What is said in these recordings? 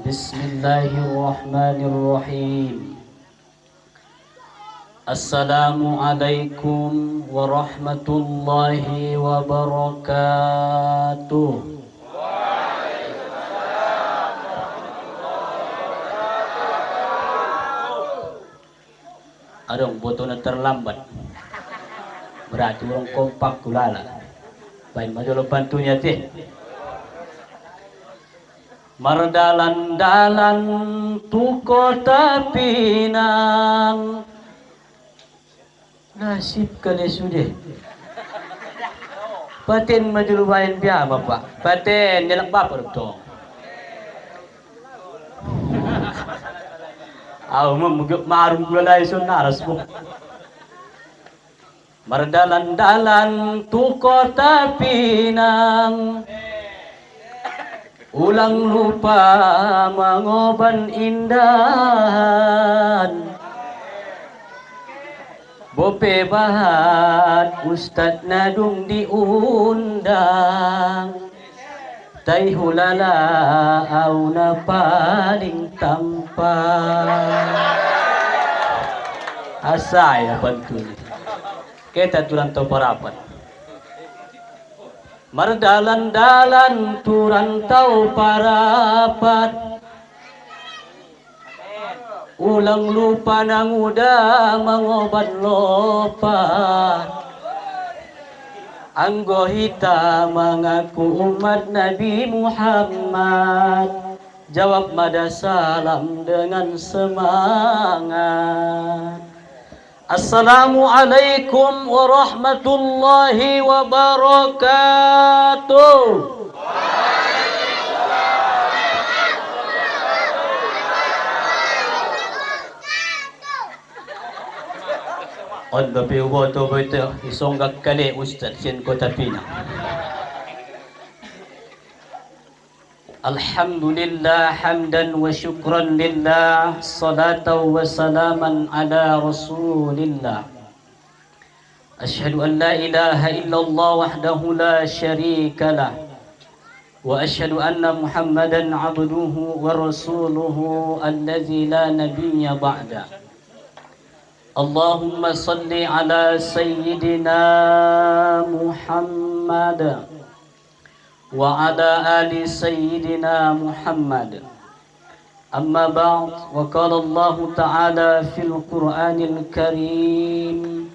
Bismillahirrahmanirrahim. Assalamualaikum warahmatullahi wabarakatuh. Adong botona terlambat. Berarti orang kompak kulala. Baik maju bantunya teh. Mardalan-dalan tu kota Pinang. Nasib kali sudah. Paten maju lumayan biar bapak. Paten jalan bapak dong. Aku memugak marung gulai sonaras bu. Mardalan-dalan tu kota Pinang. Ulang lupa mangoban indahan. Bope bahat Ustad Nadung diundang. Tai hulala au na paling tampan. Asaya bantunya. Kita turang tau parapan. Mardalan-dalan turang tau parapat. Ulang lupa nang udah mangobat lopat. Anggo hita mengaku umat Nabi Muhammad. Jawab mada salam dengan semangat. Assalamualaikum warahmatullahi wabarakatuh. On babi uboto boito isonggak kali Ustaz sin Kota Pinang. Alhamdulillah hamdan wa syukran lillah, salatan wa salaman ala rasulillah. Ashhadu an la ilaha illallah wahdahu la syarika lah, wa ashhadu anna Muhammadan abduhu wa rasuluhu alladzi la nabiyya ba'da. Allahumma salli ala sayyidina Muhammad wa ala ali sayyidina Muhammad. Amma ba'd, wa qala Allah ta'ala fil Qur'anil Karim.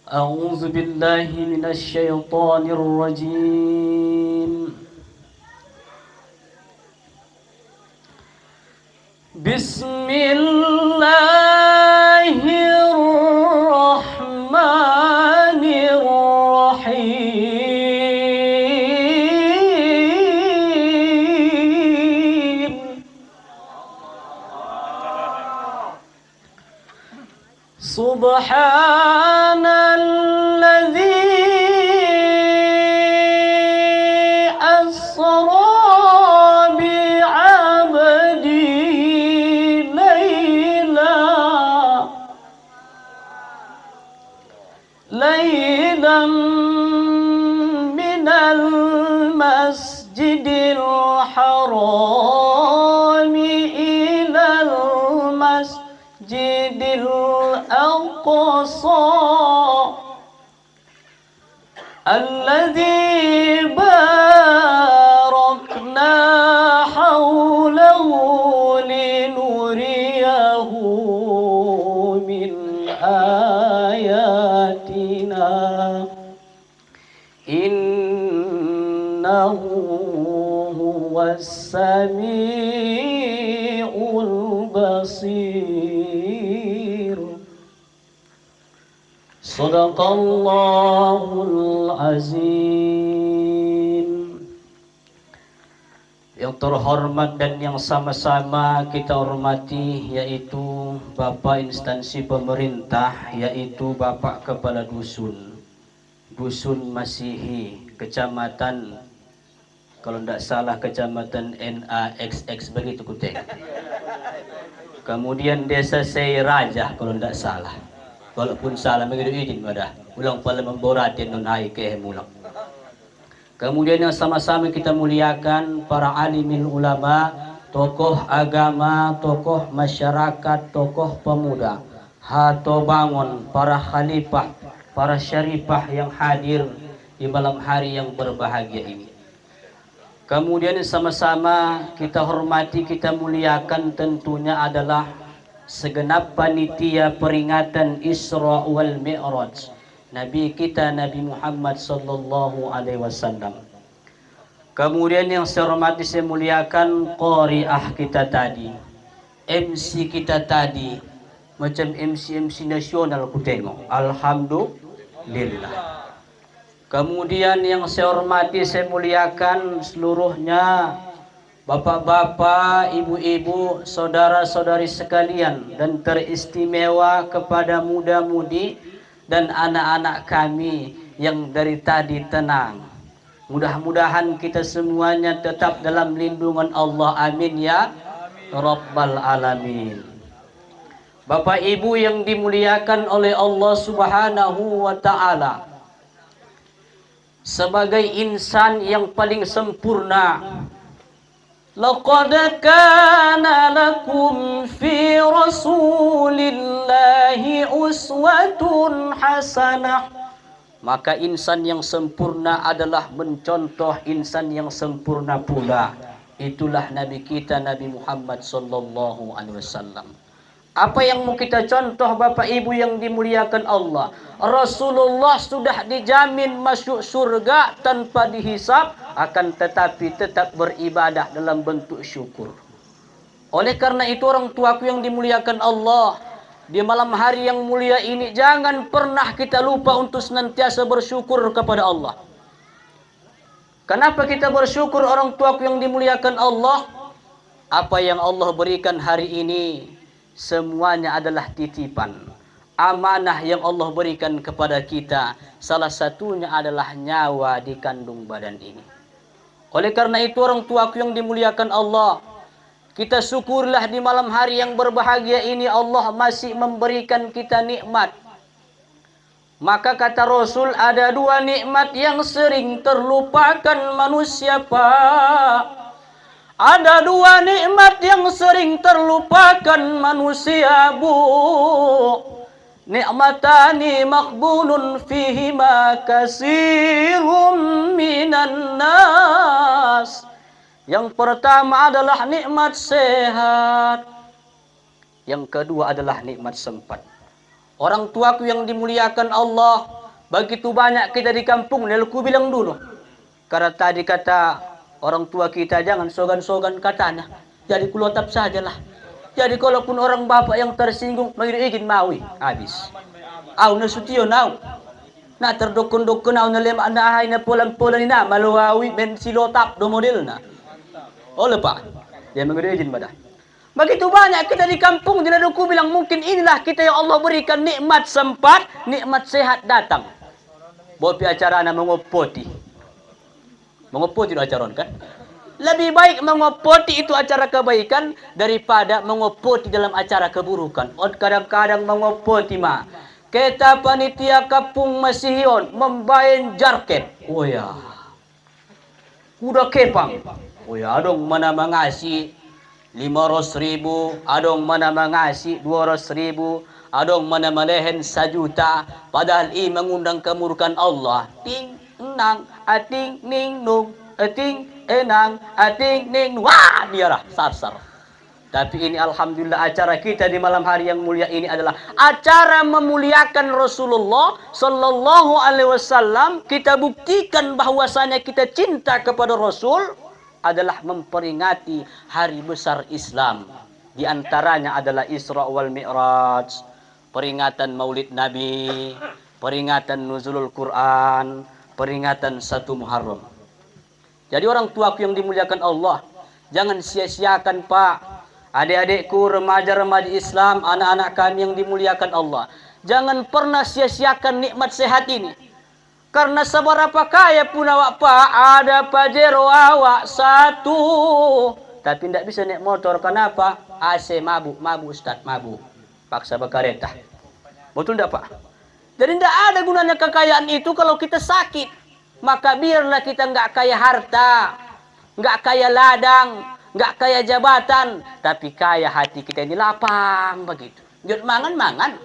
A'udzu billahi minasy syaithanir rajim. Bismillahirrahmanirrahim. Subhanalladzi asra ليلا من المسجد الحرام إلى المسجد الأقصى الذي باركنا حوله لنريه من آياتنا إنه هو السميع البصير. صدق الله العظيم. Yang terhormat dan yang sama-sama kita hormati yaitu Bapak instansi pemerintah, yaitu Bapak Kepala Dusun Masihi, Kecamatan, kalau tidak salah Kecamatan NAXX begitu kutek. Kemudian Desa Seiraja kalau tidak salah. Walaupun salah begitu izin pada ulang pada memboratin non ai ke mulang. Kemudian yang sama-sama kita muliakan para alimin ulama, tokoh agama, tokoh masyarakat, tokoh pemuda, hato bangun, para khalifah, para syarifah yang hadir di malam hari yang berbahagia ini. Kemudian sama-sama kita hormati, kita muliakan tentunya adalah segenap panitia peringatan Isra wal Mi'raj Nabi kita Nabi Muhammad sallallahu alaihi wasallam. Kemudian yang saya hormati, saya muliakan qari'ah kita tadi, MC kita tadi, macam MC nasional aku tengok. Alhamdulillah. Kemudian yang saya hormati, saya muliakan seluruhnya bapak-bapak, ibu-ibu, saudara-saudari sekalian, dan teristimewa kepada muda-mudi dan anak-anak kami yang dari tadi tenang. Mudah-mudahan kita semuanya tetap dalam lindungan Allah. Amin ya Rabbal Alamin. Bapak Ibu yang dimuliakan oleh Allah Subhanahu wa Ta'ala, sebagai insan yang paling sempurna, laqad kana lakum fi rasulillahi uswatun hasanah. Maka insan yang sempurna adalah mencontoh insan yang sempurna pula. Itulah Nabi kita Nabi Muhammad sallallahu alaihi wasallam. Apa yang mau kita contoh Bapak Ibu yang dimuliakan Allah? Rasulullah sudah dijamin masuk surga tanpa dihisab, akan tetapi tetap beribadah dalam bentuk syukur. Oleh karena itu orang tuaku yang dimuliakan Allah, di malam hari yang mulia ini jangan pernah kita lupa untuk senantiasa bersyukur kepada Allah. Kenapa kita bersyukur orang tuaku yang dimuliakan Allah? Apa yang Allah berikan hari ini semuanya adalah titipan, amanah yang Allah berikan kepada kita. Salah satunya adalah nyawa di kandung badan ini. Oleh karena itu orang tuaku yang dimuliakan Allah, kita syukurlah di malam hari yang berbahagia ini Allah masih memberikan kita nikmat. Maka kata Rasul, ada dua nikmat yang sering terlupakan manusia, Pak. Ada dua nikmat yang sering terlupakan manusia, Bu. Nikmatani maqbulun fihima kasirun minan nas. Yang pertama adalah nikmat sehat. Yang kedua adalah nikmat sempat. Orang tuaku yang dimuliakan Allah, begitu banyak kita di kampung, aku bilang dulu. Karena tadi kata orang tua kita, jangan sogan-sogan katanya. Jadi kulotap sajalah. Jadi kalaupun orang bapak yang tersinggung, mengirim izin maui, habis. Au nasutio nau. Na terdukun-dukun au na lema na ahay na pulang-pulang na maluawi men silotap do model na. Oleh Pak, dia mengirim izin pada. Begitu banyak kita di kampung, jadi aku bilang mungkin inilah kita yang Allah berikan nikmat sempat, nikmat sehat datang. Bopi acara na mengopoti. Mengopoti itu acara kan? Lebih baik mengopoti itu acara kebaikan daripada mengopoti dalam acara keburukan. Kadang-kadang mengopoti mah. Kita panitia kapung Masihion membayar jarket. Oh ya. Kuda kepang. Oh ya, adong mana mengasih 500.000, adong mana mengasih 200.000, adong mana melehen 1 juta, padahal mengundang kemurkan Allah. Ting nang ating ning nung ating enang ating ning wah diarah sar. Tapi ini alhamdulillah acara kita di malam hari yang mulia ini adalah acara memuliakan Rasulullah sallallahu alaihi wasallam. Kita buktikan bahwasanya kita cinta kepada Rasul adalah memperingati hari besar Islam. Di antaranya adalah Isra wal Mi'raj, peringatan Maulid Nabi, peringatan nuzulul Quran, peringatan 1 Muharram. Jadi orang tuaku yang dimuliakan Allah, jangan sia-siakan Pak. Adik-adikku, remaja-remaja Islam, anak-anak kami yang dimuliakan Allah, jangan pernah sia-siakan nikmat sehat ini. Karena seberapa kaya pun awak Pak, ada Pajero awak 1, tapi tidak bisa naik motor. Kenapa? AC mabuk Ustaz, mabuk. Paksa berkereta. Betul tidak Pak? Jadi tidak ada gunanya kekayaan itu kalau kita sakit. Maka biarlah kita nggak kaya harta, nggak kaya ladang, nggak kaya jabatan, tapi kaya hati kita ini lapang begitu. Giot mangan-mangan,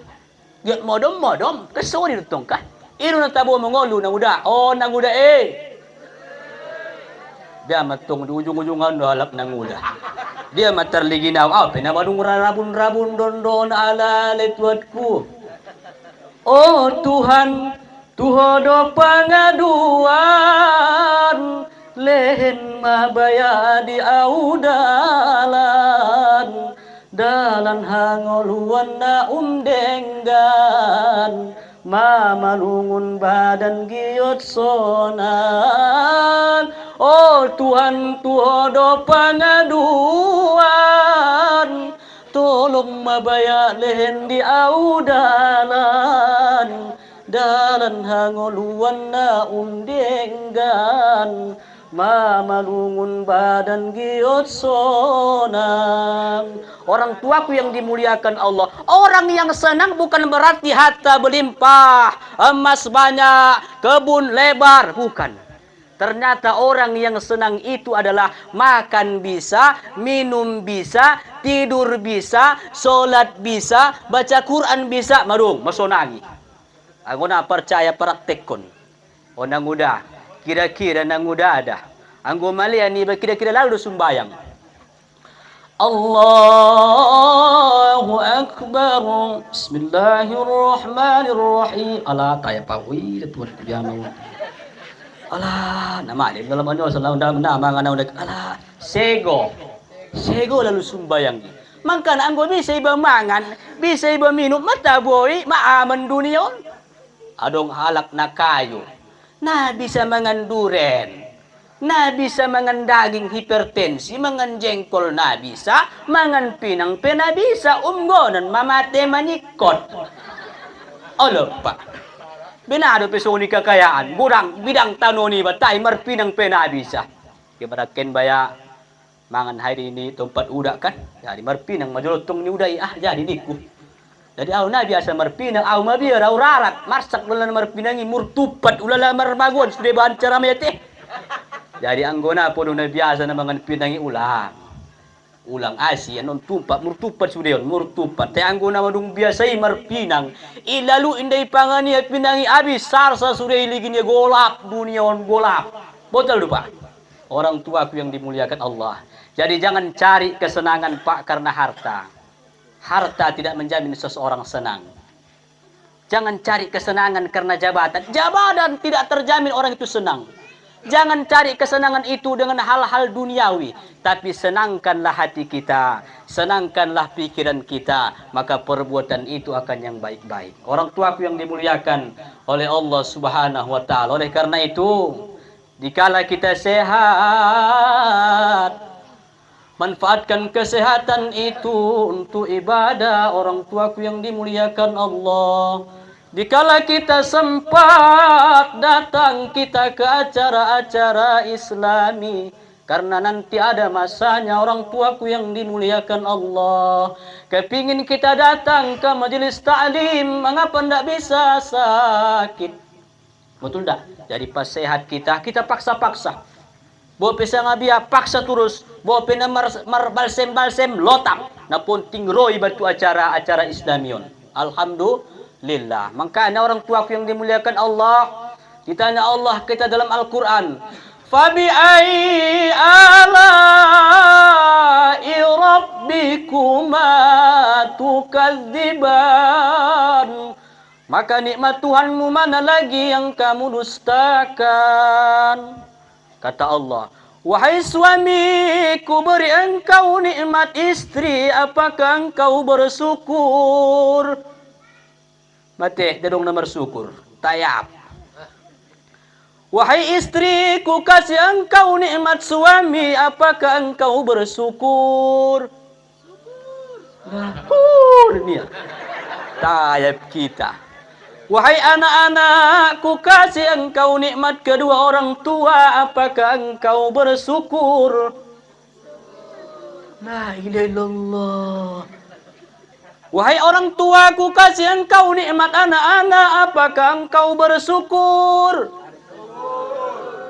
giot modom-modom, kesuri ditong kah? Ino na tabo mengolu nang uda, oh nang uda Dia matong di ujung-ujungan halap nang uda. Dia materliginaw, pinabadong rabun-rabun don ala letwatku. Oh Tuhan, tuhodo pangaduan, lehen mabaya di audalan, dalan hangoluan na umdenggan, mamalungun badan giot sonan. Oh Tuhan, tuhodo pangaduan, tolong mabaya lehen di audalan, dalan hangoluan na umdenggan, mamalungun badan giot sonang. Orang tuaku yang dimuliakan Allah, orang yang senang bukan berarti harta berlimpah, emas banyak, kebun lebar, bukan. Ternyata orang yang senang itu adalah makan bisa, minum bisa, tidur bisa, sholat bisa, baca Quran bisa, marung, masonangi. Aku nak percaya praktekon. Onang udah, kira-kira nang udah ada. Anggo malia ni kira-kira lalu sumbayang. Allahu Akbar. Bismillahirrahmanirrahim. Allah kaya pawi tuan kujamau. Alah, nama dia dalam anyo salam nama ngana alah, sego lalu sumbayang. Mangka anggo bisa iba mangan, bisa iba minum, mata boy, maaman dunia. Adong halak na kayu, na bisa mangan duren, na bisa mangan daging hipertensi, mangan jengkol na bisa, mangan pinang pena bisa, umgonan mamate manikot. Olo pak. Binado pesoni kekayaan, burang bidang tanoni batay marpinang pena bisa. Kibaraken baya mangan hari ini tempat udak kan. Jadi marpinang majolotong ni uday jadi niku. Jadi au na biasa marpinang au mabir au rarat marsak ulan marpinangi murtupat ulala marmagon sudah bahan cara mete. Jadi anggona po na biasa na mangan pinangi ulang asi anon tumpak murtupat sudeon murtupat te anggo na madung biasai marpinang ilalu indai pangani pinangi abis sarsa sudah iligini golap duniaon golap betul lupa orang tuaku yang dimuliakan Allah. Jadi jangan cari kesenangan pak karena harta tidak menjamin seseorang senang. Jangan cari kesenangan karena jabatan tidak terjamin orang itu senang. Jangan cari kesenangan itu dengan hal-hal duniawi, tapi senangkanlah hati kita, senangkanlah pikiran kita, maka perbuatan itu akan yang baik-baik. Orang tuaku yang dimuliakan oleh Allah Subhanahu wa taala. Oleh karena itu, dikala kita sehat, manfaatkan kesehatan itu untuk ibadah. Orang tuaku yang dimuliakan Allah. Dikala kita sempat datang kita ke acara-acara Islami, karena nanti ada masanya orang tuaku yang dimuliakan Allah. Kepingin kita datang ke majelis ta'lim, mengapa tidak bisa sakit? Betul tak? Jadi pas sehat kita paksa-paksa. Bawa pesa ngabia paksa terus. Bawa pena balsem lotam. Napun tingroi batu acara Islamion. Alhamdulillah. Makanya orang tuaku yang dimuliakan Allah, ditanya Allah kita dalam Al-Quran, fabi ai ala'i rabbikuma tukadziban, maka nikmat Tuhanmu mana lagi yang kamu dustakan? Kata Allah, wahai suamiku, beri engkau nikmat istri, apakah engkau bersyukur? Mati, dadong nomor syukur. Tayap. Wahai istriku, kasih engkau nikmat suami, apakah engkau bersyukur? Dunia. Tayap kita. Wahai anak-anakku, kasih engkau nikmat kedua orang tua, apakah engkau bersyukur? La ilaha illallah. Wahai orang tuaku, kasih engkau nikmat anak-anak, apakah engkau bersyukur?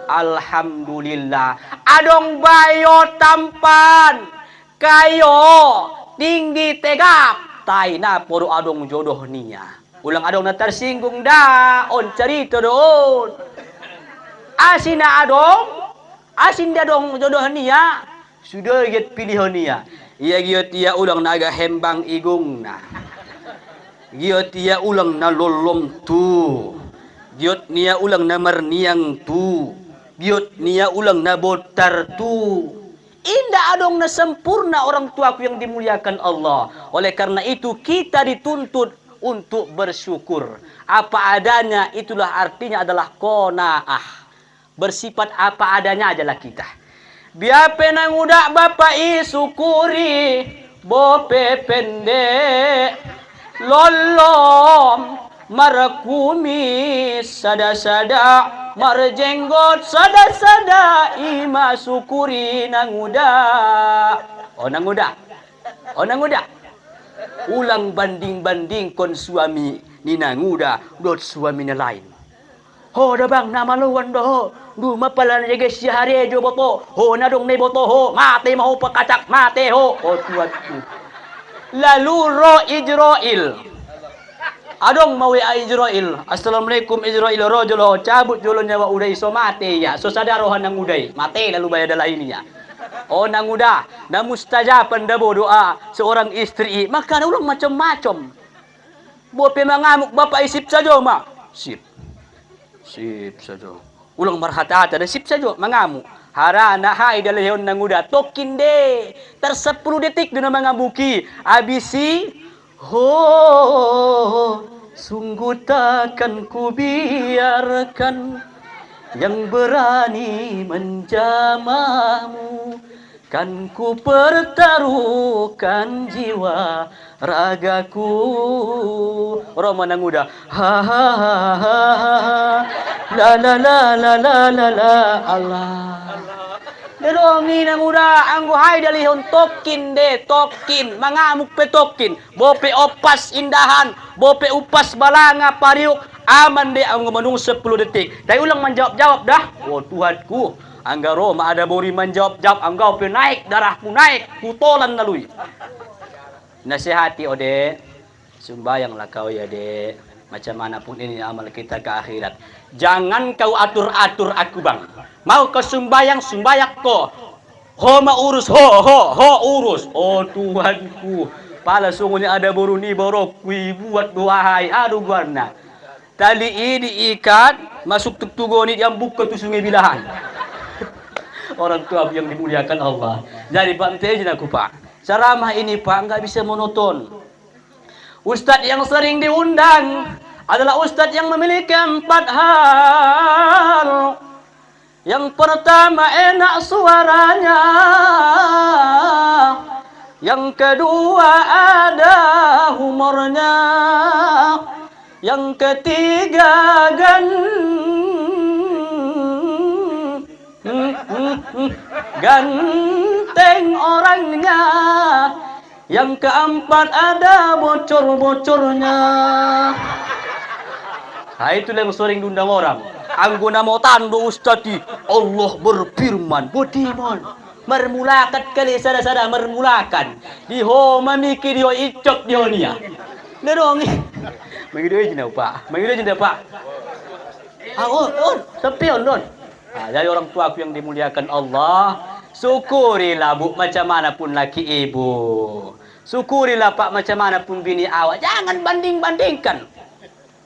alhamdulillah. Adong bayo tampan, kayo tinggi tegap, taina poro adong jodoh nia. Ulang adong na tersinggung dah, on cerita doon. Asin dia dong jodoh nia. Sudah giat pilihan nia. Ia giat ia ulang naga hembang igung na. Giat ia ulang na lolom tu. Giat nia ulang na marniang tu. Giat nia ulang na botar tu. Indah adong na sempurna orang tuaku yang dimuliakan Allah. Oleh karena itu kita dituntut untuk bersyukur. Apa adanya itulah artinya adalah qanaah. Bersifat apa adanya adalah kita. Biar penang udak bapak syukuri, bope pendek, lolom, marakumi, sada-sada, marjenggot, sada-sada, ima syukuri nang udak. Oh nang udak. Oh nang udak. Ulang banding-banding kon suami ni nang udak, dot suami na lain. Ho dah bang nama luan doh. Du mapalan jaga sehari jo boto. Ho nadong nei boto ho. Mate mau pakacak mate ho. Oh tuanku. Lalu ro Ijrail. Adong mau Ijrail. Assalamualaikum Ijrail rojul ho. Cabut jolo nyawa udai so mate ya. So sadarohan nang udai. Mate lalu bayar dalah ini ya. Oh nang udah. Na mustajaban dabo doa seorang istri. Maka ulang macam-macam. Bope mangamuk bapak isip saja mak. Sip. Sip saja. Ulang marhata-hata dan sip saja mengamuk. Harana hai dalehon nang udah tokin deh. 10 detik dina mengamuki. Abisi ho sungguh takkan ku biarkan yang berani menjamamu. Kan ku pertaruhkan jiwa ragaku. Roma nang udah ha ha ha ha la la la la la la la Allah. Derongi nang udah anggo hai dalihon tokin de tokin mangamuk pe tokin bope opas indahan bope upas balanga pariuk aman de anggo menung 10 detik. Dai ulang menjawab-jawab dah. Oh Tuhanku. Angga Roma ada bori menjawab-jawab anggau pe naik darahku naik kutolan nalui. Nasihati ode sumbayanglah kau ya dek. Macam mana pun ini amal kita ke akhirat. Jangan kau atur-atur aku bang. Mau kau sumbayang kau. Ho ma urus ho urus. Oh Tuhanku. Pala sungguhnya ada boru ni borok kui buat doai aduh warna. Tali ini ikat masuk tuktugoni yang buka tu sungai bilahan. Orang tua yang dimuliakan Allah. Jadi Pak Mtejen aku Pak. Ceramah ini Pak nggak bisa monoton. Ustadz yang sering diundang adalah ustadz yang memiliki 4 hal. Yang pertama enak suaranya. Yang kedua ada humornya. Yang ketiga ganteng orangnya. Yang keempat ada bocor-bocornya. Nah itulah yang sering diundang orang. Anggona mau tando ustadi. Allah berfirman. Budiman. Mermulakan kali sada-sada mermulakan. Diho mamiki diho icok diho niya. Nerong. Mengidu aja Pak. Mengidu aja Pak. Sepi on. Nah, dari orang tua aku yang dimuliakan Allah, syukurilah bu macam mana pun laki ibu. Syukurilah Pak macam mana pun bini awak. Jangan banding-bandingkan.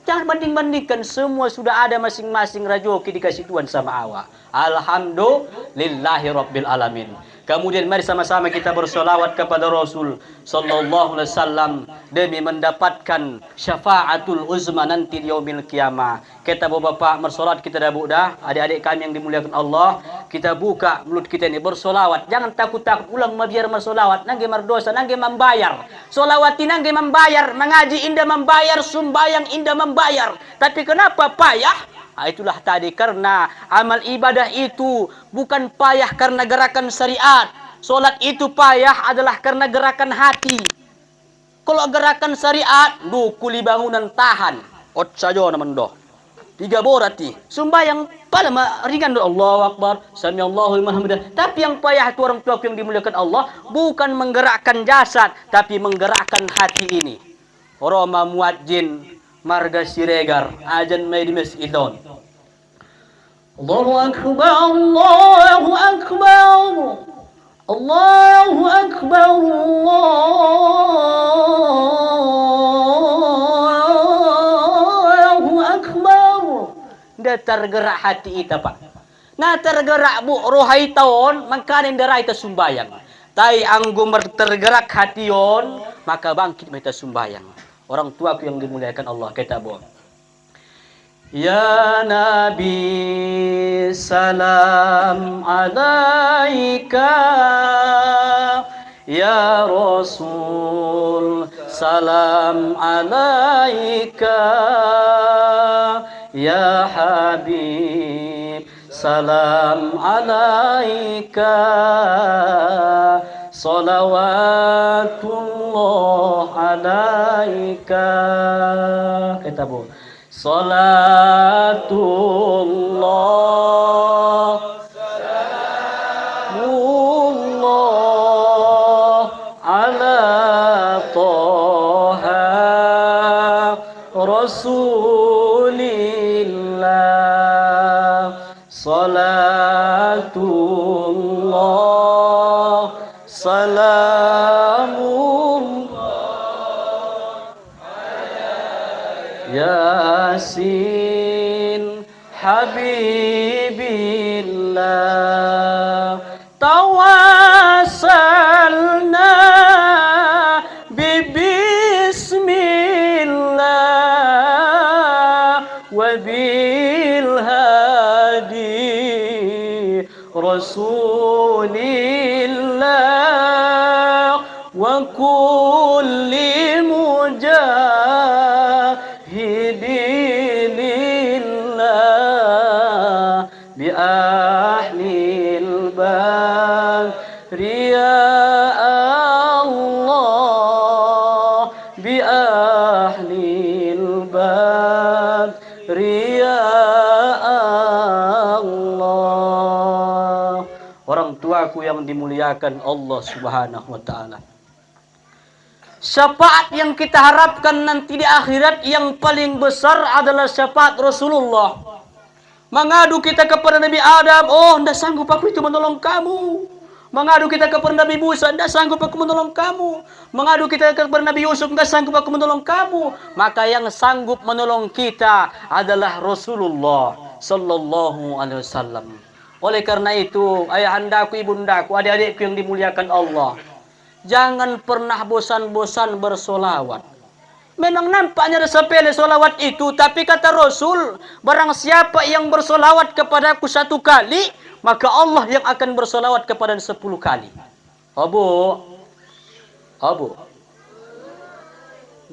Jangan banding-bandingkan. Semua sudah ada masing-masing rezeki dikasih Tuhan sama awak. Alhamdulillahi Rabbil Alamin. Kemudian mari sama-sama kita bersolawat kepada Rasul sallallahu alaihi wasallam demi mendapatkan syafaatul uzma nanti di yaumil qiyamah. Kita bapak bersolat kita dah adik-adik kami yang dimuliakan Allah, kita buka mulut kita ini bersolawat. Jangan takut-takut ulang biar bersolawat nangge mardosa nangge membayar. Solawati nangge membayar, mengaji indah membayar, sumbayang indah membayar. Tapi kenapa payah? Nah, itulah tadi karena amal ibadah itu bukan payah karena gerakan syariat. Solat itu payah adalah karena gerakan hati. Kalau gerakan syariat, kuli bangunan tahan. Ot saja naman doh. 3 borati. Sumbayang Padahal ringan doa Allahu Akbar, Sami Allahu liman hamidah. Tapi yang payah itu orang tua yang dimuliakan Allah bukan menggerakkan jasad, tapi menggerakkan hati ini. Roma muadzin marga siregar ajan mai di masjidon. Allahu Akbar, Allahu Akbar. Allahu Akbar, Allahu Akbar. Dah tergerak hati kita, Pak. Nah tergerak bu rohai tahun, maka nenderai kita sumbayang. Tai anggo tergerak hati yon, maka bangkit kita sumbayang. Orang tuaku yang dimuliakan Allah, kita bu. Ya Nabi salam alaika, Ya Rasul salam alaika, Ya Habib salam alaika, salawatullah alaika. Kita bu. Salatullah salamullah ala Toha Rasulillah. Salatullah salamullah Yasin Habibillah. Tawassalna bibismillah wa bil hadi Rasulillah wa kulli mujahidilillah bi ahlil bahri ya Allah, bi ahlil bahri ya Allah. Orang tuaku yang dimuliakan Allah Subhanahu wa taala. Syafaat yang kita harapkan nanti di akhirat yang paling besar adalah syafaat Rasulullah. Mengadu kita kepada Nabi Adam, oh tidak sanggup aku itu menolong kamu. Mengadu kita kepada Nabi Musa, tidak sanggup aku menolong kamu. Mengadu kita kepada Nabi Yusuf, tidak sanggup aku menolong kamu. Maka yang sanggup menolong kita adalah Rasulullah Sallallahu Alaihi Wasallam. Oleh karena itu, ayahandaku, ibundaku, adik-adikku yang dimuliakan Allah, jangan pernah bosan-bosan bersolawat. Memang nampaknya sepele solawat itu, tapi kata Rasul, barang siapa yang bersolawat kepadaku 1 kali, maka Allah yang akan bersolawat kepada 10 kali. Abu,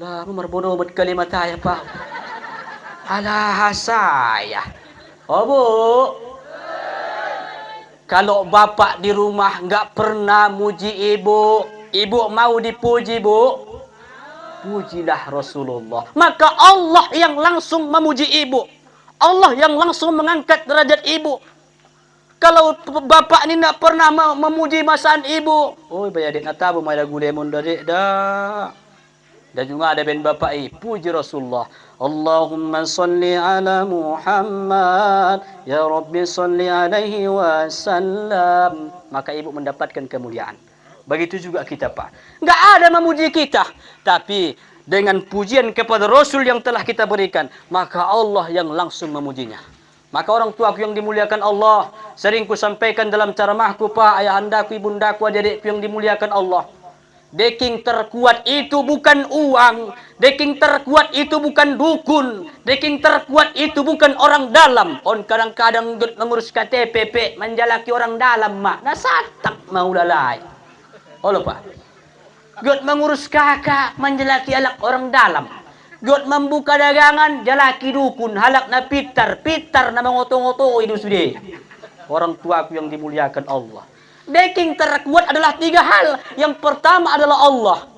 lah merbono buat kalimat saya Pak. Alah saya, Abu. Kalau bapak di rumah nggak pernah muji ibu, ibu mau dipuji bu? Pujilah Rasulullah. Maka Allah yang langsung memuji ibu. Allah yang langsung mengangkat derajat ibu. Kalau bapak ini nggak pernah memuji masaan ibu, oh bayar dik natabu mai lagu lemon dari dah. Dan juga ada ben bapak puji Rasulullah. Allahumma salli ala Muhammad, ya Rabbi salli alaihi wasallam. Maka ibu mendapatkan kemuliaan. Begitu juga kita Pak. Nggak ada memuji kita, tapi dengan pujian kepada Rasul yang telah kita berikan, maka Allah yang langsung memujinya. Maka orang tuaku yang dimuliakan Allah, sering ku sampaikan dalam ceramahku Pak, ayahandaku, ibundaku, adik-adikku yang dimuliakan Allah. Deking terkuat itu bukan uang, deking terkuat itu bukan dukun, deking terkuat itu bukan orang dalam. On kadang-kadang mengurus KTP, menjalaki orang dalam mak, nasatak mau lalai. Oh lupa. God mengurus kakak, menjalaki alak orang dalam. God membuka dagangan, jalaki dukun, halak na pitar na mengoto-ngoto itu sudah. Orang tuaku yang dimuliakan Allah. Deking terkuat adalah 3 hal. Yang pertama adalah Allah.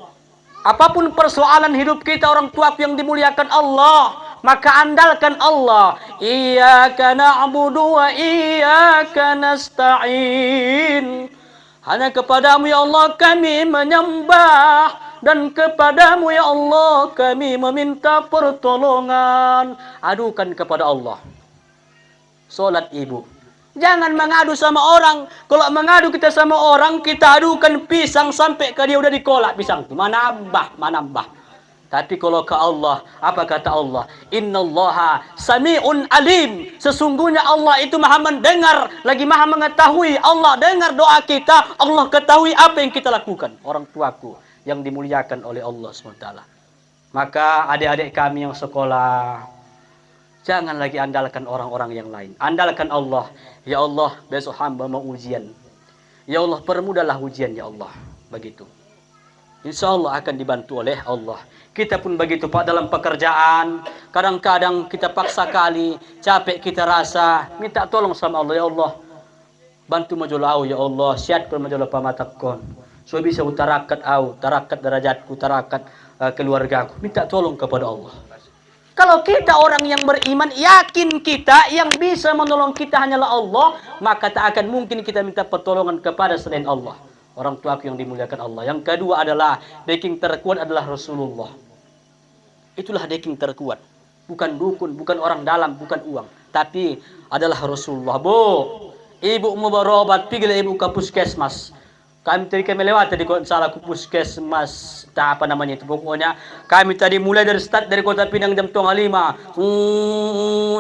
Apapun persoalan hidup kita, orang tuaku yang dimuliakan Allah, maka andalkan Allah. Iyyaka na'budu wa iyyaka nasta'in. Hanya kepadamu ya Allah kami menyembah, dan kepadamu ya Allah kami meminta pertolongan. Adukan kepada Allah. Solat ibu. Jangan mengadu sama orang. Kalau mengadu kita sama orang, kita adukan pisang sampai ke dia udah dikolak pisang itu. Manambah. Tapi kalau ke Allah, apa kata Allah? Innallaha sami'un alim. Sesungguhnya Allah itu maha mendengar, lagi maha mengetahui. Allah dengar doa kita, Allah ketahui apa yang kita lakukan. Orang tuaku yang dimuliakan oleh Allah SWT. Maka adik-adik kami yang sekolah, jangan lagi andalkan orang-orang yang lain. Andalkan Allah. Ya Allah, besok hamba mau ujian. Ya Allah, permudahlah ujian ya Allah. Begitu. Insya Allah akan dibantu oleh Allah. Kita pun begitu Pak dalam pekerjaan. Kadang-kadang kita paksa kali, capek kita rasa, minta tolong sama Allah. Ya Allah, bantu majulau ya Allah, siatkan majulau pamatakon. So bisa utarakat tarakat derajatku, tarakat keluargaku. Minta tolong kepada Allah. Kalau kita orang yang beriman, yakin kita yang bisa menolong kita hanyalah Allah, maka tak akan mungkin kita minta pertolongan kepada selain Allah. Orang tuaku yang dimuliakan Allah. Yang kedua adalah backing terkuat adalah Rasulullah. Itulah backing terkuat. Bukan dukun, bukan orang dalam, bukan uang, tapi adalah Rasulullah. Bu, ibu mau berobat, pergilah ibu ke puskesmas. Kami tadi melewati di salah puskesmas, tak apa namanya itu. Pokoknya kami tadi mulai dari start dari Kota Pinang jam 5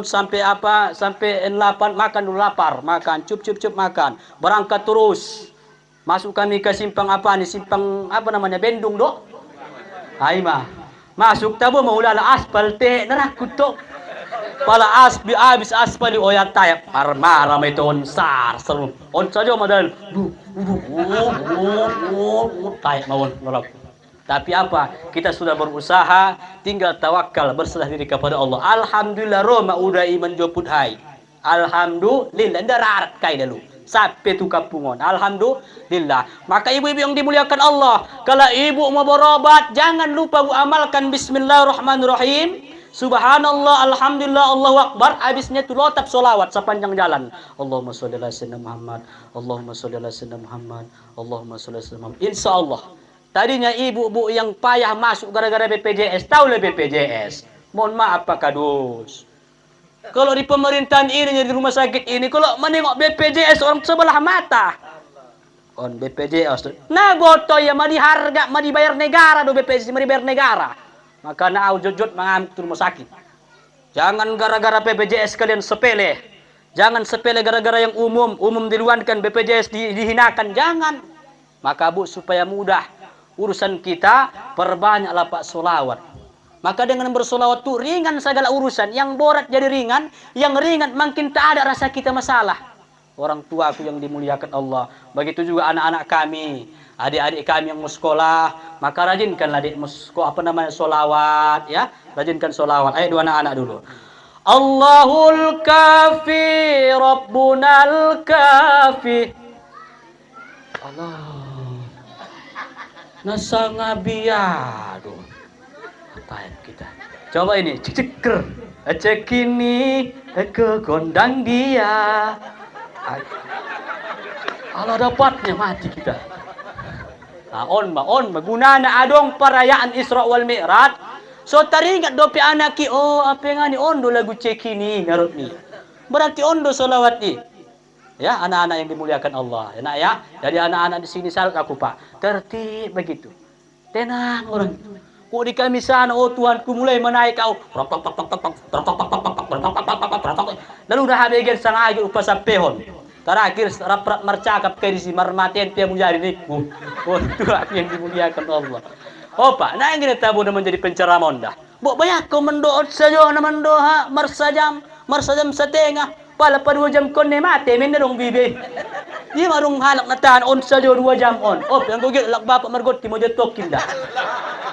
sampai apa? Sampai 8 makan dulu, lapar, makan, cup makan. Berangkat terus. Masuk kami ke simpang apa nih? Simpang apa namanya? Bendung dok. Hai mah. Masuk tabu mau ulah aspal teh nerakut tok. Pala habis aspal oyat tayap. Marah itu onsar seru. On saja modal. Tayap mawon nolak. Tapi apa? Kita sudah berusaha, tinggal tawakal, berserah diri kepada Allah. Alhamdulillah Roma udah iman joput hai. Alhamdulillah darat kai dulu. Sampai tu kapungon. Alhamdulillah. Maka ibu-ibu yang dimuliakan Allah, kalau ibu mau berobat, jangan lupa bu amalkan bismillahirrahmanirrahim. Subhanallah, alhamdulillah, Allahu akbar. Habisnya tu lotap solawat sepanjang jalan. Allahumma sholli ala sayyidina Muhammad. Allahumma sholli ala sayyidina Muhammad. Allahumma sholli ala sayyidina Muhammad. Insyaallah. Tadinya ibu-ibu yang payah masuk gara-gara BPJS, tahu lah BPJS. Mohon maaf Pak Kadus. Kalau di pemerintahan ini, di rumah sakit ini, kalau menengok BPJS orang sebelah mata. On BPJS. Nah, goto ya, mah diharga, mah dibayar negara do BPJS, mah dibayar negara. Maka nah jujur mengambil rumah sakit. Jangan gara-gara BPJS kalian sepele. Jangan sepele gara-gara yang umum diluankan, BPJS dihinakan, jangan. Maka Bu, supaya mudah urusan kita, perbanyaklah Pak solawat. Maka dengan bersolawat itu ringan segala urusan. Yang berat jadi ringan, yang ringan makin tak ada rasa kita masalah. Orang tuaku yang dimuliakan Allah. Begitu juga anak-anak kami, adik-adik kami yang mau sekolah, maka rajinkanlah adik mau sekolah, apa namanya, solawat ya. Rajinkan solawat. Ayo dua anak-anak dulu. Allahul kafi, Rabbunal kafi. Allah. Nasangabiado. Kita. Coba ini, ceker, cek ini, ke gondang dia. Kalau dapatnya mati kita. Nah, on gunana adong perayaan Isra wal Mi'raj. So taringat dopi anak ki, oh apa yang ani ondo lagu cek ini ngarut ni. Berarti ondo solawat ni. Ya, anak-anak yang dimuliakan Allah. Ya, nak ya. Jadi anak-anak di sini salut aku Pak. Tertib begitu. Tenang orang. Kok di kami sana, oh Tuhanku mulai menaik kau. Lalu udah habis sang agi upas sampehon. Terakhir rapat mercakap ke disi marmaten dia menjadi niku. Oh Tuhan yang dimuliakan Allah. Oh Pak, nah yang kita tabu menjadi penceramah dah. Bok banyak kau mendoa saja, mendoa marsajam setengah. Pala pa 2 jam kon ne mate men dong bibi. Dia marung halak natahan on saja 2 jam on. Oh yang gugil lak bapak margot mo jetokin dah.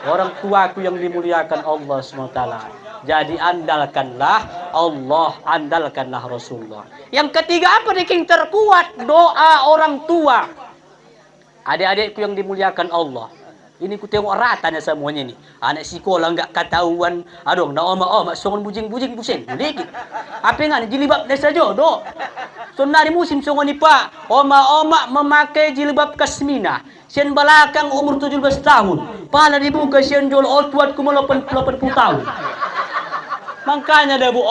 Orang tuaku yang dimuliakan Allah SWT. Jadi andalkanlah Allah, andalkanlah Rasulullah. Yang ketiga apa yang terkuat? Doa orang tua. Adik-adikku yang dimuliakan Allah. Ini ku tengok ratanya semuanya ni. Anak sekolah enggak ketahuan. Aduh, nak omak songon bujing-bujing pusing. Dikit. Apa yang jilbab ni saja, dok. So nari musim songon ni pak. Omak memakai jilbab kasmina. Sian belakang umur 17 tahun. Pala dibuka sian jual tuat ku 80 tahun. Makanya dah bu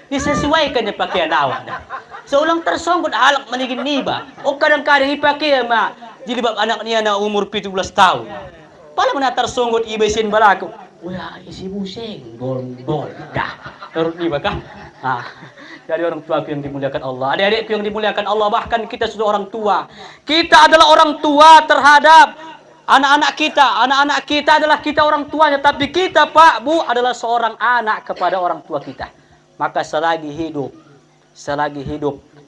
disesuaikan dengan pakaian awak dah. Seulang tersongkut halak menigin niba. Oh kadang-kadang dipakai mak jilbab anak ni anak umur 17 tahun. Pala mana tersongkut iba sin balaku. Wah, isi pusing, bol dah. Terus niba kah? Dari orang tua yang dimuliakan Allah. Adik-adikku yang dimuliakan Allah, bahkan kita sudah orang tua. Kita adalah orang tua terhadap anak-anak kita. Anak-anak kita adalah kita orang tuanya, tapi kita Pak, Bu adalah seorang anak kepada orang tua kita. Maka selagi hidup,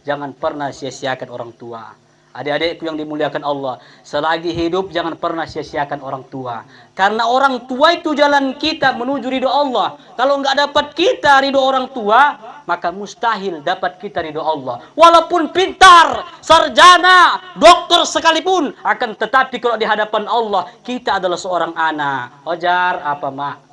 jangan pernah sia-siakan orang tua. Adik-adikku yang dimuliakan Allah, selagi hidup jangan pernah sia-siakan orang tua. Karena orang tua itu jalan kita menuju ridho Allah. Kalau nggak dapat kita ridho orang tua, maka mustahil dapat kita ridho Allah. Walaupun pintar, sarjana, dokter sekalipun, akan tetapi kalau di hadapan Allah, kita adalah seorang anak. Ojar apa mak?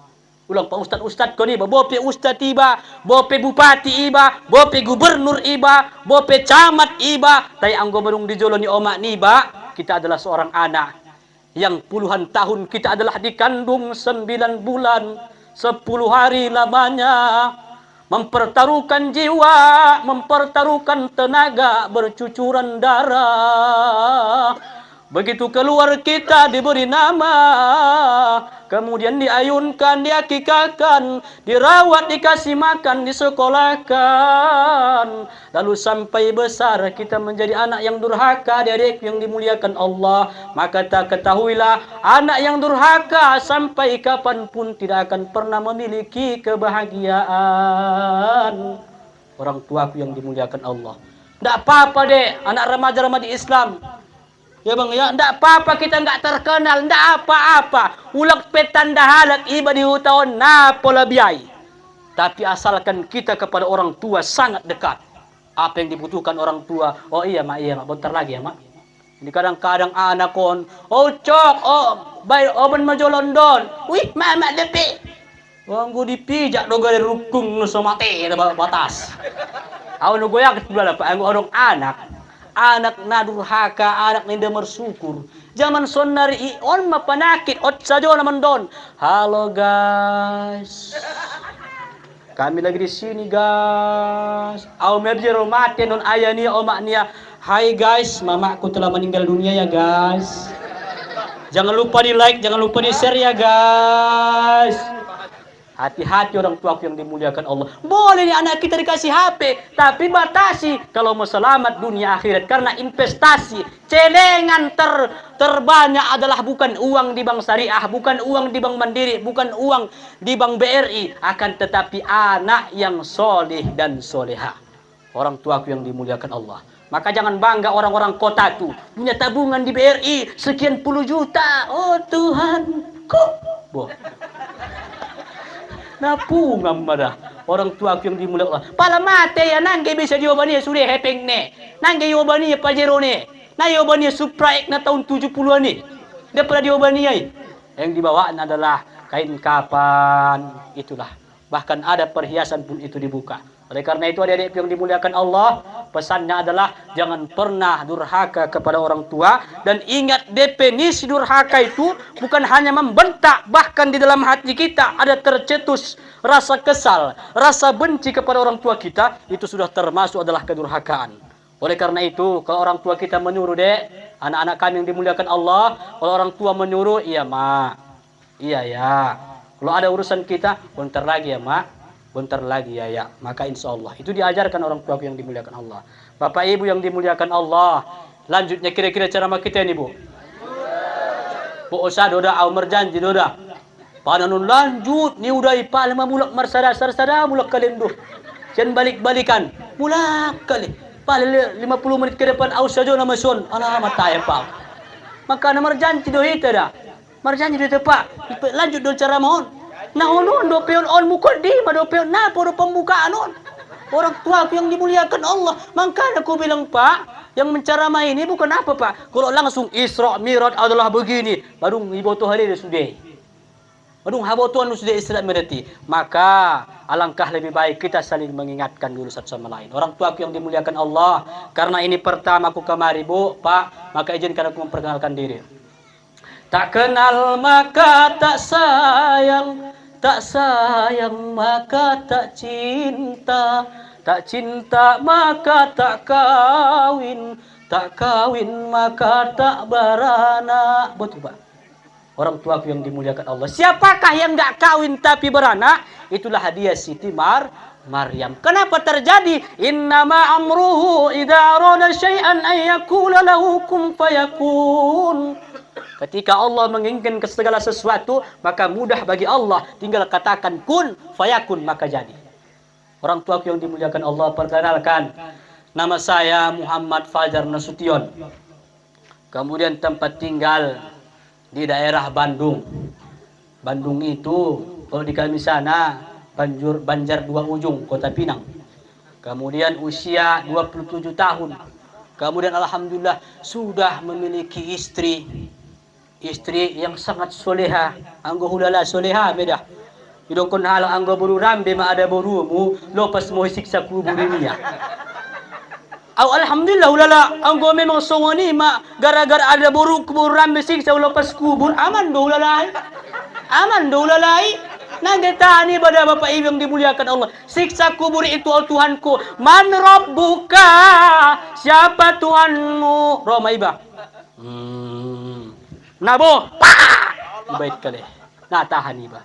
Ulang pak ustad kau ni, bope ustad iba, bope bupati iba, bope gubernur iba, bope camat iba, tay anggo merung di jolo ni omak ni iba, kita adalah seorang anak yang puluhan tahun kita adalah dikandung 9 bulan, 10 hari lamanya, mempertaruhkan jiwa, mempertaruhkan tenaga, bercucuran darah. Begitu keluar kita diberi nama, kemudian diayunkan, diakikahkan, dirawat, dikasih makan, disekolahkan. Lalu sampai besar kita menjadi anak yang durhaka, adik-adik yang dimuliakan Allah. Maka tak ketahuilah, anak yang durhaka sampai kapanpun tidak akan pernah memiliki kebahagiaan. Orang tuaku yang dimuliakan Allah. Tidak apa-apa dek, anak remaja-remaja Islam. Ya bang, ya ndak apa-apa kita nggak terkenal, ndak apa-apa. Ulak petan dahalak iba di hutaon napola biai. Tapi asalkan kita kepada orang tua sangat dekat. Apa yang dibutuhkan orang tua? Oh iya mak, bentar lagi ya mak. Ini kadang-kadang anak kon, oh cok, oh baik, oh ben majo London. Wih, mak depe. Wong gua dipijak do gare rukung nu somate batas. Awan goyak sebelah pak, orang anak. Anak nadurhaka, anak nida bersyukur. Zaman sonari on mapanakit, ot sajo naman don. Halo guys, kami lagi di sini guys. Au merjero mati non ayah nia omak nia. Hai guys, mamaku telah meninggal dunia ya guys. Jangan lupa di like, jangan lupa di share ya guys. Hati-hati orang tuaku yang dimuliakan Allah. Boleh nih anak kita dikasih HP, tapi batasi kalau mau selamat dunia akhirat. Karena investasi, celengan terbanyak adalah bukan uang di bank syariah, bukan uang di bank mandiri, bukan uang di bank BRI, akan tetapi anak yang soleh dan soleha. Orang tuaku yang dimuliakan Allah. Maka jangan bangga orang-orang kota tuh punya tabungan di BRI sekian puluh juta. Oh Tuhanku, boh. Napungam madah orang tua aku yang dimuliakan Allah. Pala mate ya nangge bisa jawabannya sudah hepeng ne. Nangge jawabannya Pajero ne. Nah jawabannya Supra X na tahun 70-an nih. Dia pernah jawabannya. Yang dibawaan adalah kain kapan, itulah. Bahkan ada perhiasan pun itu dibuka. Oleh karena itu adik-adik yang dimuliakan Allah, pesannya adalah jangan pernah durhaka kepada orang tua. Dan ingat definisi durhaka itu bukan hanya membentak, bahkan di dalam hati kita ada tercetus rasa kesal, rasa benci kepada orang tua kita, itu sudah termasuk adalah kedurhakaan. Oleh karena itu kalau orang tua kita menyuruh dek, anak-anak kami yang dimuliakan Allah, kalau orang tua menyuruh, iya mak, iya ya. Kalau ada urusan kita, bentar lagi ya mak, bentar lagi ya. Maka insya Allah itu diajarkan orang tua yang dimuliakan Allah. Bapak ibu yang dimuliakan Allah, lanjutnya kira-kira ceramah kita ini bu. Bu usah doda au merjanji doda. Pananun lanjut ni udah ipal mulak marsada sarsada mulak kalian duh. Jangan balik-balikan. Mulak kali. Pal 50 menit ke depan au saja nama son. Alamat tayang pak. Maka nama merjanji doh itu dah. Merjanji doh pak. Lanjut do ceramah on. Nah on do peon on mukaddimah do peon nah pada pembukaan on. Orang tua aku yang dimuliakan Allah. Maka aku bilang pak, Yang menceramai ini bukan apa Pak. Kalau langsung Isra Mi'raj adalah begini, baru ibu tu hari dia sudah. Baru habo Tuhan sudah Isra Mi'raj. Maka alangkah lebih baik kita saling mengingatkan dulu satu sama lain. Orang tua aku yang dimuliakan Allah, karena ini pertama aku kemari Bu, Pak, maka izinkan aku memperkenalkan diri. Tak kenal maka tak sayang, tak sayang maka tak cinta, tak cinta maka tak kawin, tak kawin maka tak beranak. Betul Pak? Orang tuaku yang dimuliakan Allah. Siapakah yang gak kawin tapi beranak? Itulah hadiah Siti Maryam. Kenapa terjadi? Innama amruhu idza arada syai'an ay yaqula lahu kun fayakun. Ketika Allah menginginkan segala sesuatu, maka mudah bagi Allah, tinggal katakan kun fayakun, maka jadi. Orang tuaku yang dimuliakan Allah, perkenalkan, nama saya Muhammad Fajar Nasution. Kemudian tempat tinggal di daerah Bandung. Bandung itu kalau di kami sana Banjar Dua Ujung, Kota Pinang. Kemudian usia 27 tahun. Kemudian alhamdulillah sudah memiliki istri yang sangat soleha. Anggo hulala soleha beda. Idokon halo anggo buru rambe ma ada borumu lopas mo siksa kubur ini ya. Alhamdulillah ulala anggo memang songoni ma gara-gara ada boru kubur rambe siksa lopas kubur aman do ulalai. Aman do ulalai. Nagetani pada Bapak Ibu yang dimuliakan Allah. Siksa kubur itu oh Tuhanku. Man rabbuka? Siapa Tuhanmu? Roma iba. Nabo. Ibait kali. Nah tahan iba.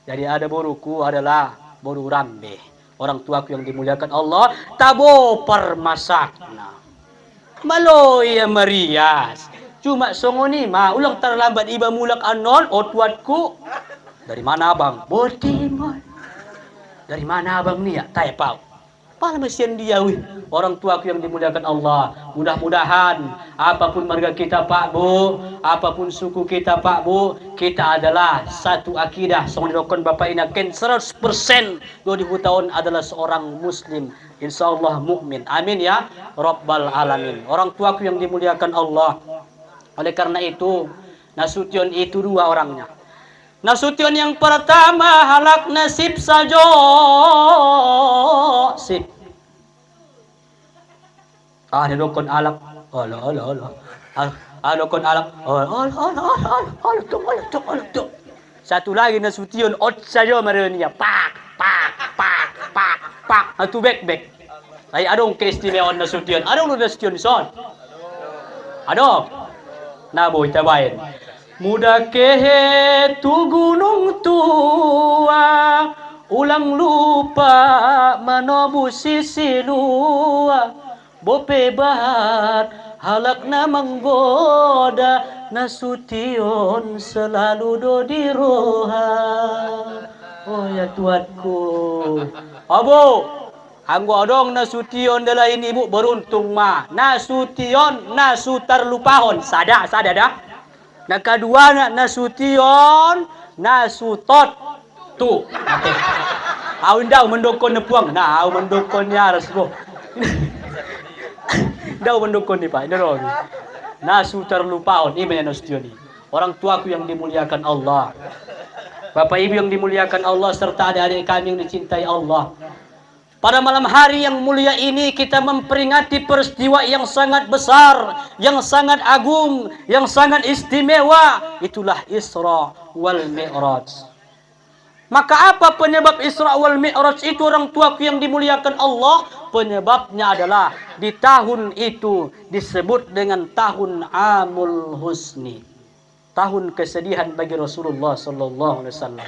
Jadi ada boruku adalah boru rambe. Orang tuaku yang dimuliakan Allah. Tabo permasakna. Maloya Marias. Cuma songoni ma. Ulang terlambat iba mulak anon. O tuatku. Dari mana abang? Botimor. Dari mana abang nih ya? Tanya pau. Pala mesin dia wih. Orang tuaku yang dimuliakan Allah. Mudah-mudahan apapun marga kita Pak Bu, apapun suku kita Pak Bu, kita adalah satu akidah. Songdokon Bapak inaken 100% 2000 tahun adalah seorang muslim. Insyaallah mukmin. Amin ya Rabbal alamin. Orang tuaku yang dimuliakan Allah. Oleh karena itu, Nasution itu dua orangnya. Nasution yang pertama halak nasib sajo sip. Dokon alak. Allah. Dokon alak. Allah tuk. Satu lagi Nasution ot sajo marenia. Pak. Atu bek. Ay adong keistimewaan Nasution. Adong Nasution son. Adong. Naboy tabayan. Muda kehe tu gunung tua, ulang lupa manobu sisi lua, bope bahat halak na menggoda, Nasution selalu do di roha. Oh ya Tuanku, Abo, anggo adong Nasution adalah ini ibu beruntung ma. Nasution nasu terlupahon, sada dah. Nah kedua nak Nasution, Nasutot tu. Awin daw mendokon na puang. Nah, aw mendokon niya rasbo. Daw mendokon ni Pak. Ini Nasu terlupaon. Ini Nasution ni. Orang tuaku yang dimuliakan Allah. Bapak Ibu yang dimuliakan Allah serta adik-adik kami yang dicintai Allah. Pada malam hari yang mulia ini kita memperingati peristiwa yang sangat besar, yang sangat agung, yang sangat istimewa. Itulah Isra wal Mi'raj. Maka apa penyebab Isra wal Mi'raj itu orang tuaku yang dimuliakan Allah? Penyebabnya adalah di tahun itu disebut dengan tahun Amul Husni. Tahun kesedihan bagi Rasulullah sallallahu alaihi wasallam.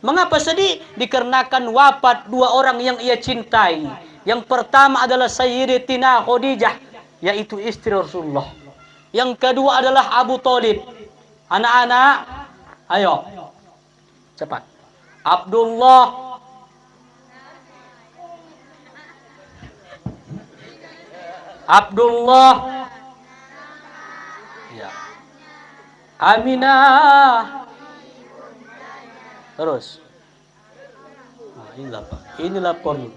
Mengapa sedih? Dikarenakan wafat dua orang yang ia cintai. Yang pertama adalah Sayyidatina Khadijah, yaitu istri Rasulullah. Yang kedua adalah Abu Thalib. Anak-anak, ayo, cepat. Abdullah, ya. Aminah. Terus. Nah, inilah pon.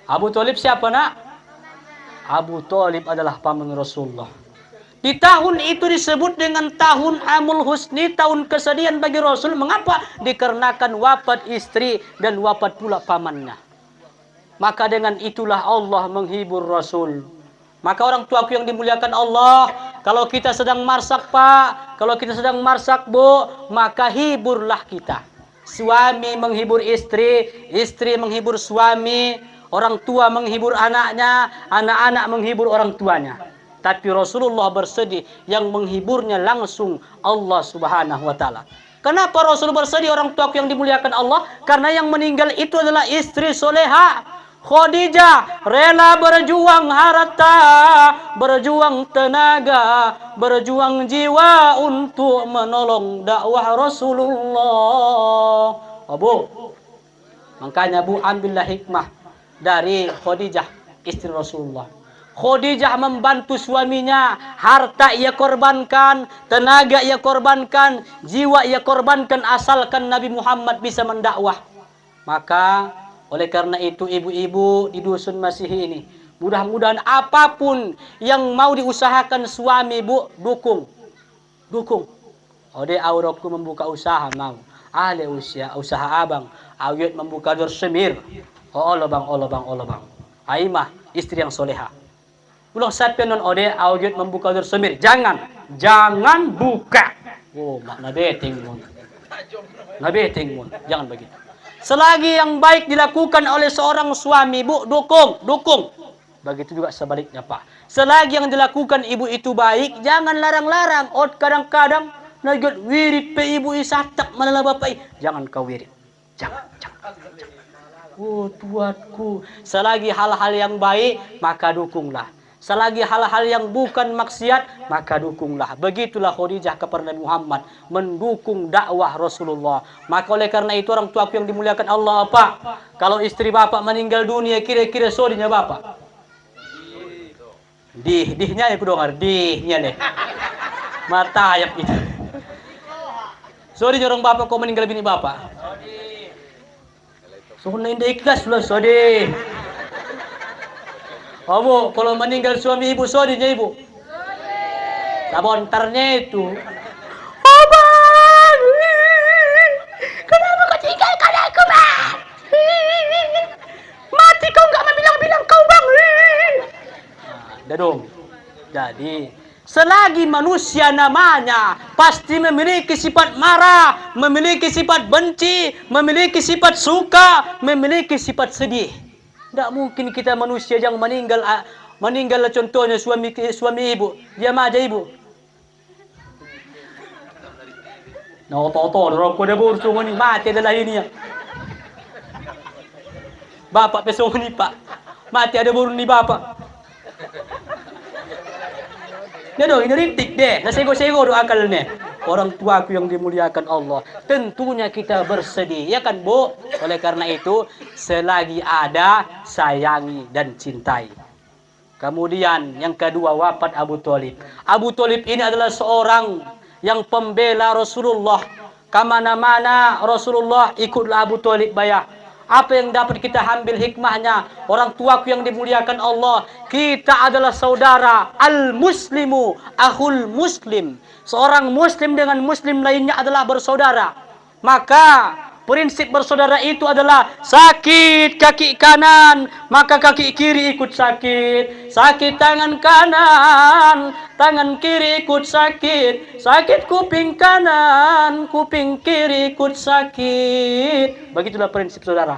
Abu Thalib siapa nak? Abu Thalib adalah paman Rasulullah. Di tahun itu disebut dengan tahun Amul Husni, tahun kesedihan bagi Rasul. Mengapa? Dikarenakan wafat istri dan wafat pula pamannya. Maka dengan itulah Allah menghibur Rasul. Maka orang tuaku yang dimuliakan Allah, kalau kita sedang marsak Pak, kalau kita sedang marsak Bu, maka hiburlah kita. Suami menghibur istri, istri menghibur suami, orang tua menghibur anaknya, anak-anak menghibur orang tuanya. Tapi Rasulullah bersedih, yang menghiburnya langsung Allah Subhanahu wa taala. Kenapa Rasul bersedih orang tuaku yang dimuliakan Allah? Karena yang meninggal itu adalah istri soleha. Khadijah rela berjuang harta, berjuang tenaga, berjuang jiwa untuk menolong dakwah Rasulullah. Bu, makanya Bu ambillah hikmah dari Khadijah istri Rasulullah. Khadijah membantu suaminya, harta ia korbankan, tenaga ia korbankan, jiwa ia korbankan asalkan Nabi Muhammad bisa mendakwah. Maka oleh karena itu ibu-ibu di dusun Masihi ini, mudah-mudahan apapun yang mau diusahakan suami Bu, dukung. Dukung. Ode aurokku membuka usaha mau. Ale usaha abang, awet membuka dorsemir. Oh bang. Aimah istri yang soleha. Ulang saat penon ode awet membuka dorsemir. Jangan buka. Oh, makna beteng mon. Jangan begitu. Selagi yang baik dilakukan oleh seorang suami, Bu, dukung. Begitu juga sebaliknya, Pak. Selagi yang dilakukan ibu itu baik, jangan larang-larang. Kadang-kadang nagot wirid pe ibu isatak malah bapak. Jangan kau wirid. Jangan. Oh, tuanku. Selagi hal-hal yang baik, maka dukunglah. Selagi hal-hal yang bukan maksiat, maka dukunglah. Begitulah Khadijah kepada Nabi Muhammad, mendukung dakwah Rasulullah. Maka oleh karena itu orang tuaku yang dimuliakan Allah, Pak, kalau istri bapak meninggal dunia, kira-kira sodinya bapak? Dihnya ya kudengar, dihnya deh. Mata ayam itu. Sodinya orang bapak kau meninggal bini bapak? Soalnya indah ikhlas loh sodi. Bu, kalau meninggal suami ibu, sodinya ibu? Sabontarnya itu. Bang, kenapa kau tinggalkan aku, Bang? Mati kau nggak bilang kau, Bang. Dah dong. Jadi, selagi manusia namanya pasti memiliki sifat marah, memiliki sifat benci, memiliki sifat suka, memiliki sifat sedih. Tidak mungkin kita manusia yang meninggal contohnya suami ibu, diam aja ibu. Nah, dorong ko dah bursu ni mati adalah ini ya. Bapak pesong ni Pak, mati ada burung ni bapak. Dia dong ini rintik deh, nasego-sego do akal nih. Orang tuaku yang dimuliakan Allah, tentunya kita bersedih, ya kan Bu? Oleh karena itu, selagi ada, sayangi dan cintai. Kemudian yang kedua, wafat Abu Thalib. Abu Thalib ini adalah seorang yang pembela Rasulullah. Kemana-mana Rasulullah ikutlah Abu Thalib bayah. Apa yang dapat kita ambil hikmahnya? Orang tuaku yang dimuliakan Allah, kita adalah saudara. Al-muslimu akhul muslim. Seorang muslim dengan muslim lainnya adalah bersaudara. Maka prinsip bersaudara itu adalah sakit kaki kanan, maka kaki kiri ikut sakit. Sakit tangan kanan, tangan kiri ikut sakit. Sakit kuping kanan, kuping kiri ikut sakit. Begitulah prinsip saudara.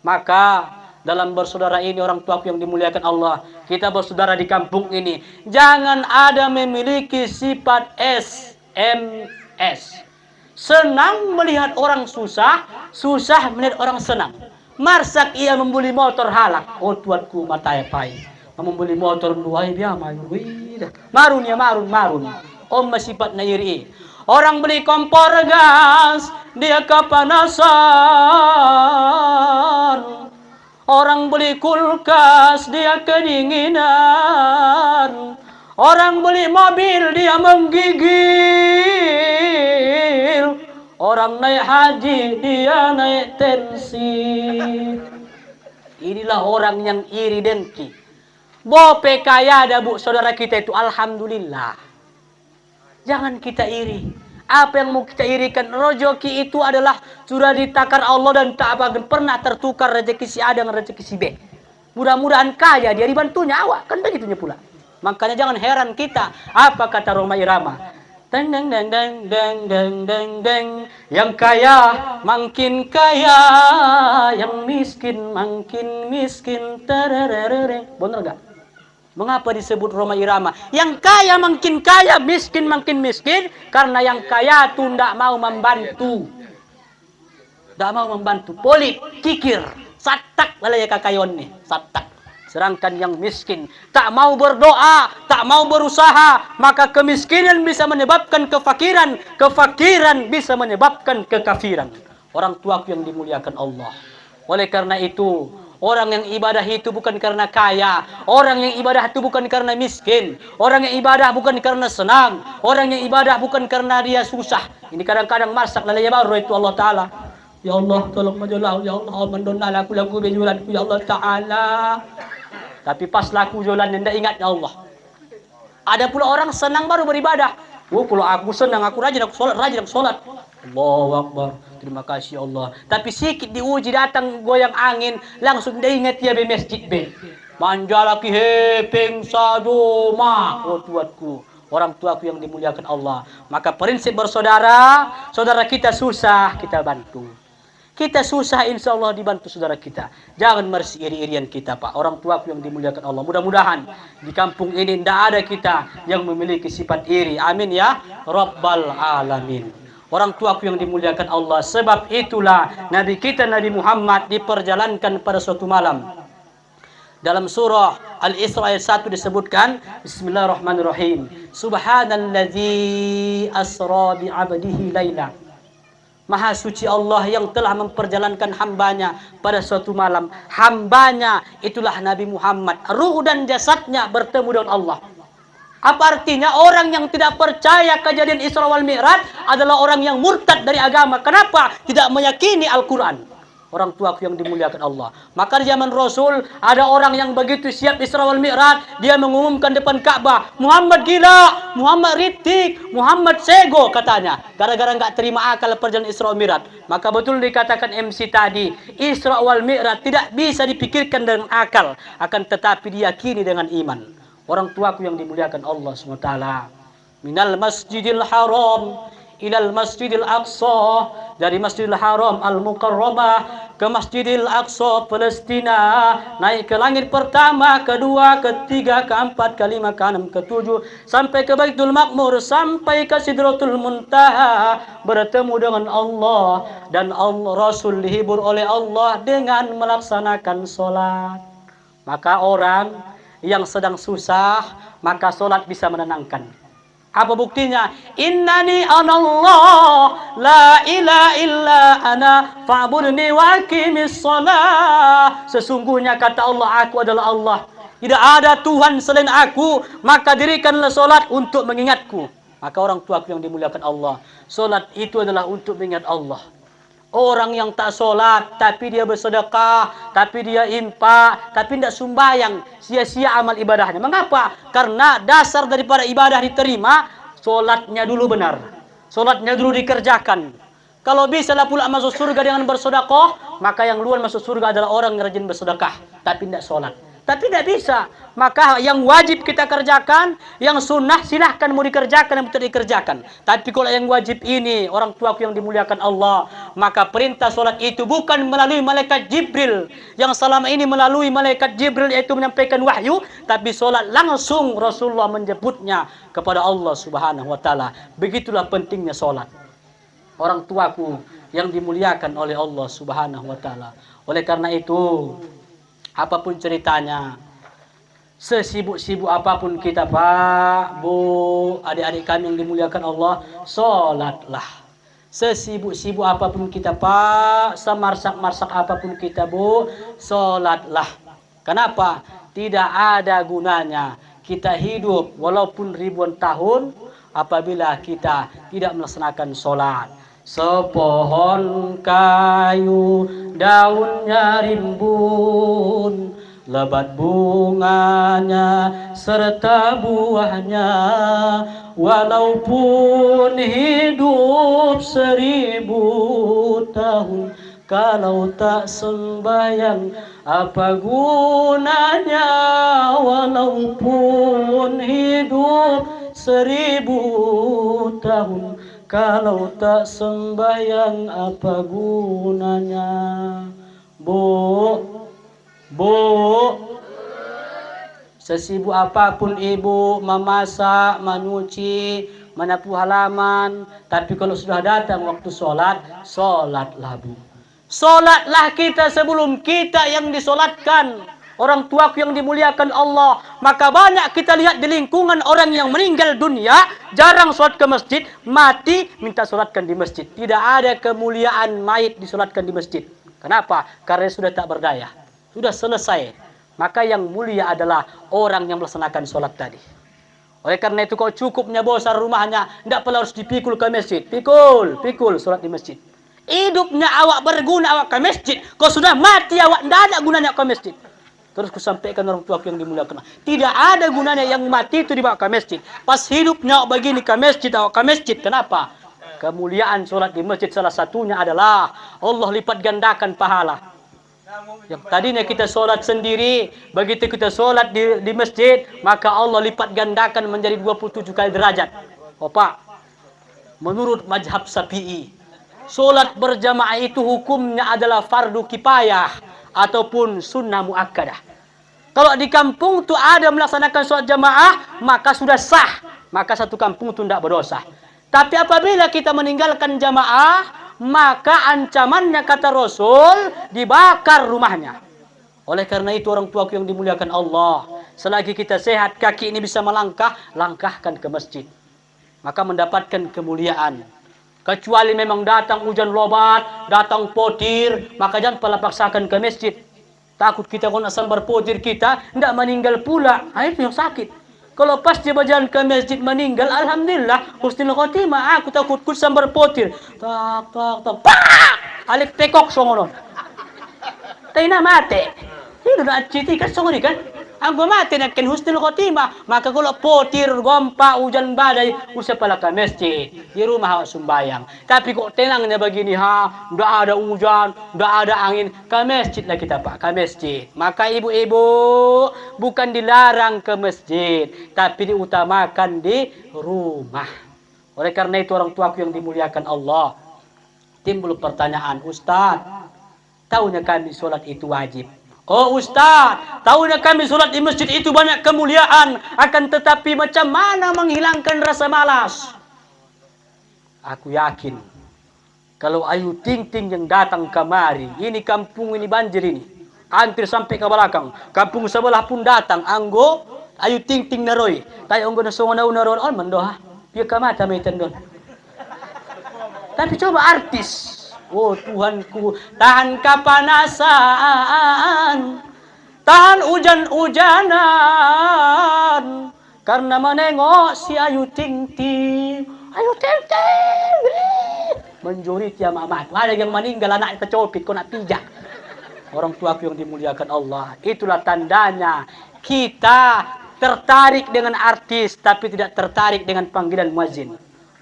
Maka dalam bersaudara ini orang tuaku yang dimuliakan Allah, kita bersaudara di kampung ini, jangan ada memiliki sifat SMS. Senang melihat orang susah, susah melihat orang senang. Marsak ia membeli motor halak. Oh tuanku mata pai. Membeli motor luai dia marun ya marun. Om sifat nairi. Orang beli kompor gas, dia kepanasan. Orang beli kulkas, dia kedinginan. Orang beli mobil, dia menggigil. Orang naik haji, dia naik tensi. Inilah orang yang iri dengki. Bope kaya ada bu saudara kita itu, alhamdulillah. Jangan kita iri. Apa yang mau kita irikan? Rezeki itu adalah sudah ditakar Allah dan tak akan pernah tertukar rezeki si A dengan rezeki si B. Mudah-mudahan kaya dia dibantunya awak, kan begitunya pula. Makanya jangan heran kita. Apa kata Roma Irama? Deng deng deng deng deng deng deng deng. Yang kaya makin kaya, yang miskin makin miskin. Tererere. Benar gak? Mengapa disebut Roma Irama? Yang kaya makin kaya, miskin makin miskin. Karena yang kaya itu tidak mau membantu. Tidak mau membantu. Polit, kikir, satak. Lalaya kakayon nih, satak. Sedangkan yang miskin tak mau berdoa, tak mau berusaha, maka kemiskinan bisa menyebabkan kefakiran, kefakiran bisa menyebabkan kekafiran. Orang tuaku yang dimuliakan Allah. Oleh karena itu, orang yang ibadah itu bukan karena kaya, orang yang ibadah itu bukan karena miskin, orang yang ibadah bukan karena senang, orang yang ibadah bukan karena dia susah. Ini kadang-kadang masak lalaya baru itu Allah Ta'ala. Ya Allah, tolong majulah, ya Allah, mendonal aku lagu bejulanku, ya Allah Ta'ala. Tapi pas laku jualan tidak ingat ya Allah. Ada pula orang senang baru beribadah. Oh, kalau aku senang, aku rajin aku sholat. Allahu Akbar. Terima kasih Allah. Tapi sikit diuji datang goyang angin, langsung dia ingat dia di masjid be. Manjalaki hepeng sadoma. Oh tuanku, orang tuaku yang dimuliakan Allah. Maka prinsip bersaudara, saudara kita susah kita bantu. Kita susah, insya Allah dibantu saudara kita. Jangan mersi iri-irian kita, Pak. Orang tuaku yang dimuliakan Allah. Mudah-mudahan di kampung ini tidak ada kita yang memiliki sifat iri. Amin ya Rabbal Alamin. Orang tuaku yang dimuliakan Allah. Sebab itulah Nabi kita Nabi Muhammad diperjalankan pada suatu malam. Dalam surah Al-Isra ayat 1 disebutkan, Bismillahirrahmanirrahim. Subhanalladzi asra bi'abdihi layla. Maha suci Allah yang telah memperjalankan hambanya pada suatu malam. Hambanya itulah Nabi Muhammad. Ruh dan jasadnya bertemu dengan Allah. Apa artinya? Orang yang tidak percaya kejadian Isra wal Mi'raj adalah orang yang murtad dari agama. Kenapa? Tidak meyakini Al-Quran. Orang tuaku yang dimuliakan Allah. Maka di zaman Rasul ada orang yang begitu siap Isra wal Mi'raj, dia mengumumkan depan Ka'bah, Muhammad gila, Muhammad ritik, Muhammad sego katanya. Gara-gara enggak terima akal perjalanan Isra wal Mi'raj. Maka betul dikatakan MC tadi, Isra wal Mi'raj tidak bisa dipikirkan dengan akal, akan tetapi diyakini dengan iman. Orang tuaku yang dimuliakan Allah SWT. Minal Masjidil Haram ilal Masjidil Aqsa, dari Masjidil Haram Al-Mukarramah ke Masjidil Aqsa Palestina, naik ke langit pertama, kedua, ketiga, keempat, kelima, keenam, ketujuh, sampai ke Baitul Maqmur, sampai ke Sidratul Muntaha, bertemu dengan Allah, dan Allah Rasul dihibur oleh Allah dengan melaksanakan sholat. Maka orang yang sedang susah, maka sholat bisa menenangkan. Apa buktinya? Innani anallah la ilaha illa ana fa'budni wa aqimis shalah. Sesungguhnya kata Allah, aku adalah Allah. Tidak ada Tuhan selain aku, maka dirikanlah solat untuk mengingatku. Maka orang tuaku yang dimuliakan Allah, solat itu adalah untuk mengingat Allah. Orang yang tak solat, tapi dia bersedekah, tapi dia infak, tapi tidak sumbayang, sia-sia amal ibadahnya. Mengapa? Karena dasar daripada ibadah diterima, solatnya dulu benar. Solatnya dulu dikerjakan. Kalau bisa lah pula masuk surga dengan bersedekah, maka yang luar masuk surga adalah orang yang rajin bersedekah, tapi tidak solat. Tapi tidak bisa. Maka yang wajib kita kerjakan, yang sunnah silahkan mau dikerjakan, yang tidak dikerjakan. Tapi kalau yang wajib ini, orang tuaku yang dimuliakan Allah, maka perintah solat itu bukan melalui malaikat Jibril, yang selama ini melalui malaikat Jibril yaitu menyampaikan wahyu, tapi solat langsung Rasulullah menyebutnya kepada Allah Subhanahu wa taala. Begitulah pentingnya solat. Orang tuaku yang dimuliakan oleh Allah Subhanahu wa taala. Oleh karena itu, apapun ceritanya, sesibuk-sibuk apapun kita, Pak, Bu, adik-adik kami yang dimuliakan Allah, sholatlah. Sesibuk-sibuk apapun kita, Pak, semarsak-marsak apapun kita, Bu, sholatlah. Kenapa? Tidak ada gunanya kita hidup walaupun ribuan tahun apabila kita tidak melaksanakan sholat. sepohon kayu daunnya rimbun, lebat bunganya serta buahnya, walaupun hidup 1000 tahun, kalau tak sembahyang apa gunanya, walaupun hidup 1000 tahun, kalau tak sembahyang apa gunanya. Bu, sesibuk apapun ibu memasak, menyuci, menyapu halaman, tapi kalau sudah datang waktu sholat, sholatlah bu. Sholatlah kita sebelum kita yang disolatkan. Orang tuaku yang dimuliakan Allah. Maka banyak kita lihat di lingkungan orang yang meninggal dunia, jarang sholat ke masjid, mati minta sholatkan di masjid. Tidak ada kemuliaan mayit disolatkan di masjid. Kenapa? Karena sudah tak berdaya. Sudah selesai. Maka yang mulia adalah orang yang melaksanakan sholat tadi. Oleh karena itu kau cukupnya bosan rumahnya, tidak perlu harus dipikul ke masjid. Pikul sholat di masjid. Hidupnya awak berguna awak ke masjid. Kau sudah mati awak tidak ada gunanya ke masjid. Terus kusampaikan orang tua yang dimuliakan. Tidak ada gunanya yang mati itu dibawa ke masjid. Pas hidupnya awak begini ke masjid, awak ke masjid. Kenapa? Kemuliaan sholat di masjid salah satunya adalah Allah lipat gandakan pahala. Yang tadinya kita sholat sendiri, begitu kita sholat di masjid, maka Allah lipat gandakan menjadi 27 kali derajat. Oh Pak, menurut mazhab Syafi'i, sholat berjamaah itu hukumnya adalah fardu kifayah ataupun sunnah muakkadah. Kalau di kampung itu ada melaksanakan sholat jamaah, maka sudah sah. Maka satu kampung itu tidak berdosa. Tapi apabila kita meninggalkan jamaah, maka ancamannya kata Rasul dibakar rumahnya. Oleh karena itu orang tuaku yang dimuliakan Allah, selagi kita sehat, kaki ini bisa melangkah, langkahkan ke masjid. Maka mendapatkan kemuliaan. Kecuali memang datang hujan lebat, datang potir, maka jangan pula paksakan ke masjid. Takut kita kalau nak sambar potir kita, tidak meninggal pula. Nah, itu yang sakit. Kalau pas dia berjalan ke masjid meninggal, alhamdulillah, husnul khotimah. Aku takut sambar potir. Tak, pak! Alik tekok songonon. Tapi na mati. Ini udah citi kan songoni kan? Aku mati nak kan husnul khotimah. Maka kalau potir, gompa, hujan badai, usah pala ke masjid. Di rumah awak sembayang. Tapi kok tenangnya begini, tidak ada hujan, tidak ada angin. Ke masjid lah kita pak, ke masjid. Maka ibu-ibu bukan dilarang ke masjid, tapi diutamakan di rumah. Oleh karena itu orang tuaku yang dimuliakan Allah, timbul pertanyaan, Ustaz, tahunya kami sholat itu wajib. Oh Ustaz, tahunya kami sholat di masjid itu banyak kemuliaan. Akan tetapi macam mana menghilangkan rasa malas? Aku yakin, kalau Ayu Ting Ting yang datang kemari, ini kampung ini banjir ini, hampir sampai ke belakang. Kampung sebelah pun datang, anggo Ayu Ting Ting naroi. Tayo anggo nasongo na unaron, mendoha. Dia kamata may tendon. Tapi coba artis. Oh Tuhanku, tahan kepanasan, tahan hujan-hujanan, karena menengok si Ayu Ting Ting. Ayu Ting Ting, menjuri tiap amat. Ada yang meninggal anak kecopit, kau nak pijak. Orang tuaku yang dimuliakan Allah, itulah tandanya kita tertarik dengan artis, tapi tidak tertarik dengan panggilan muazin.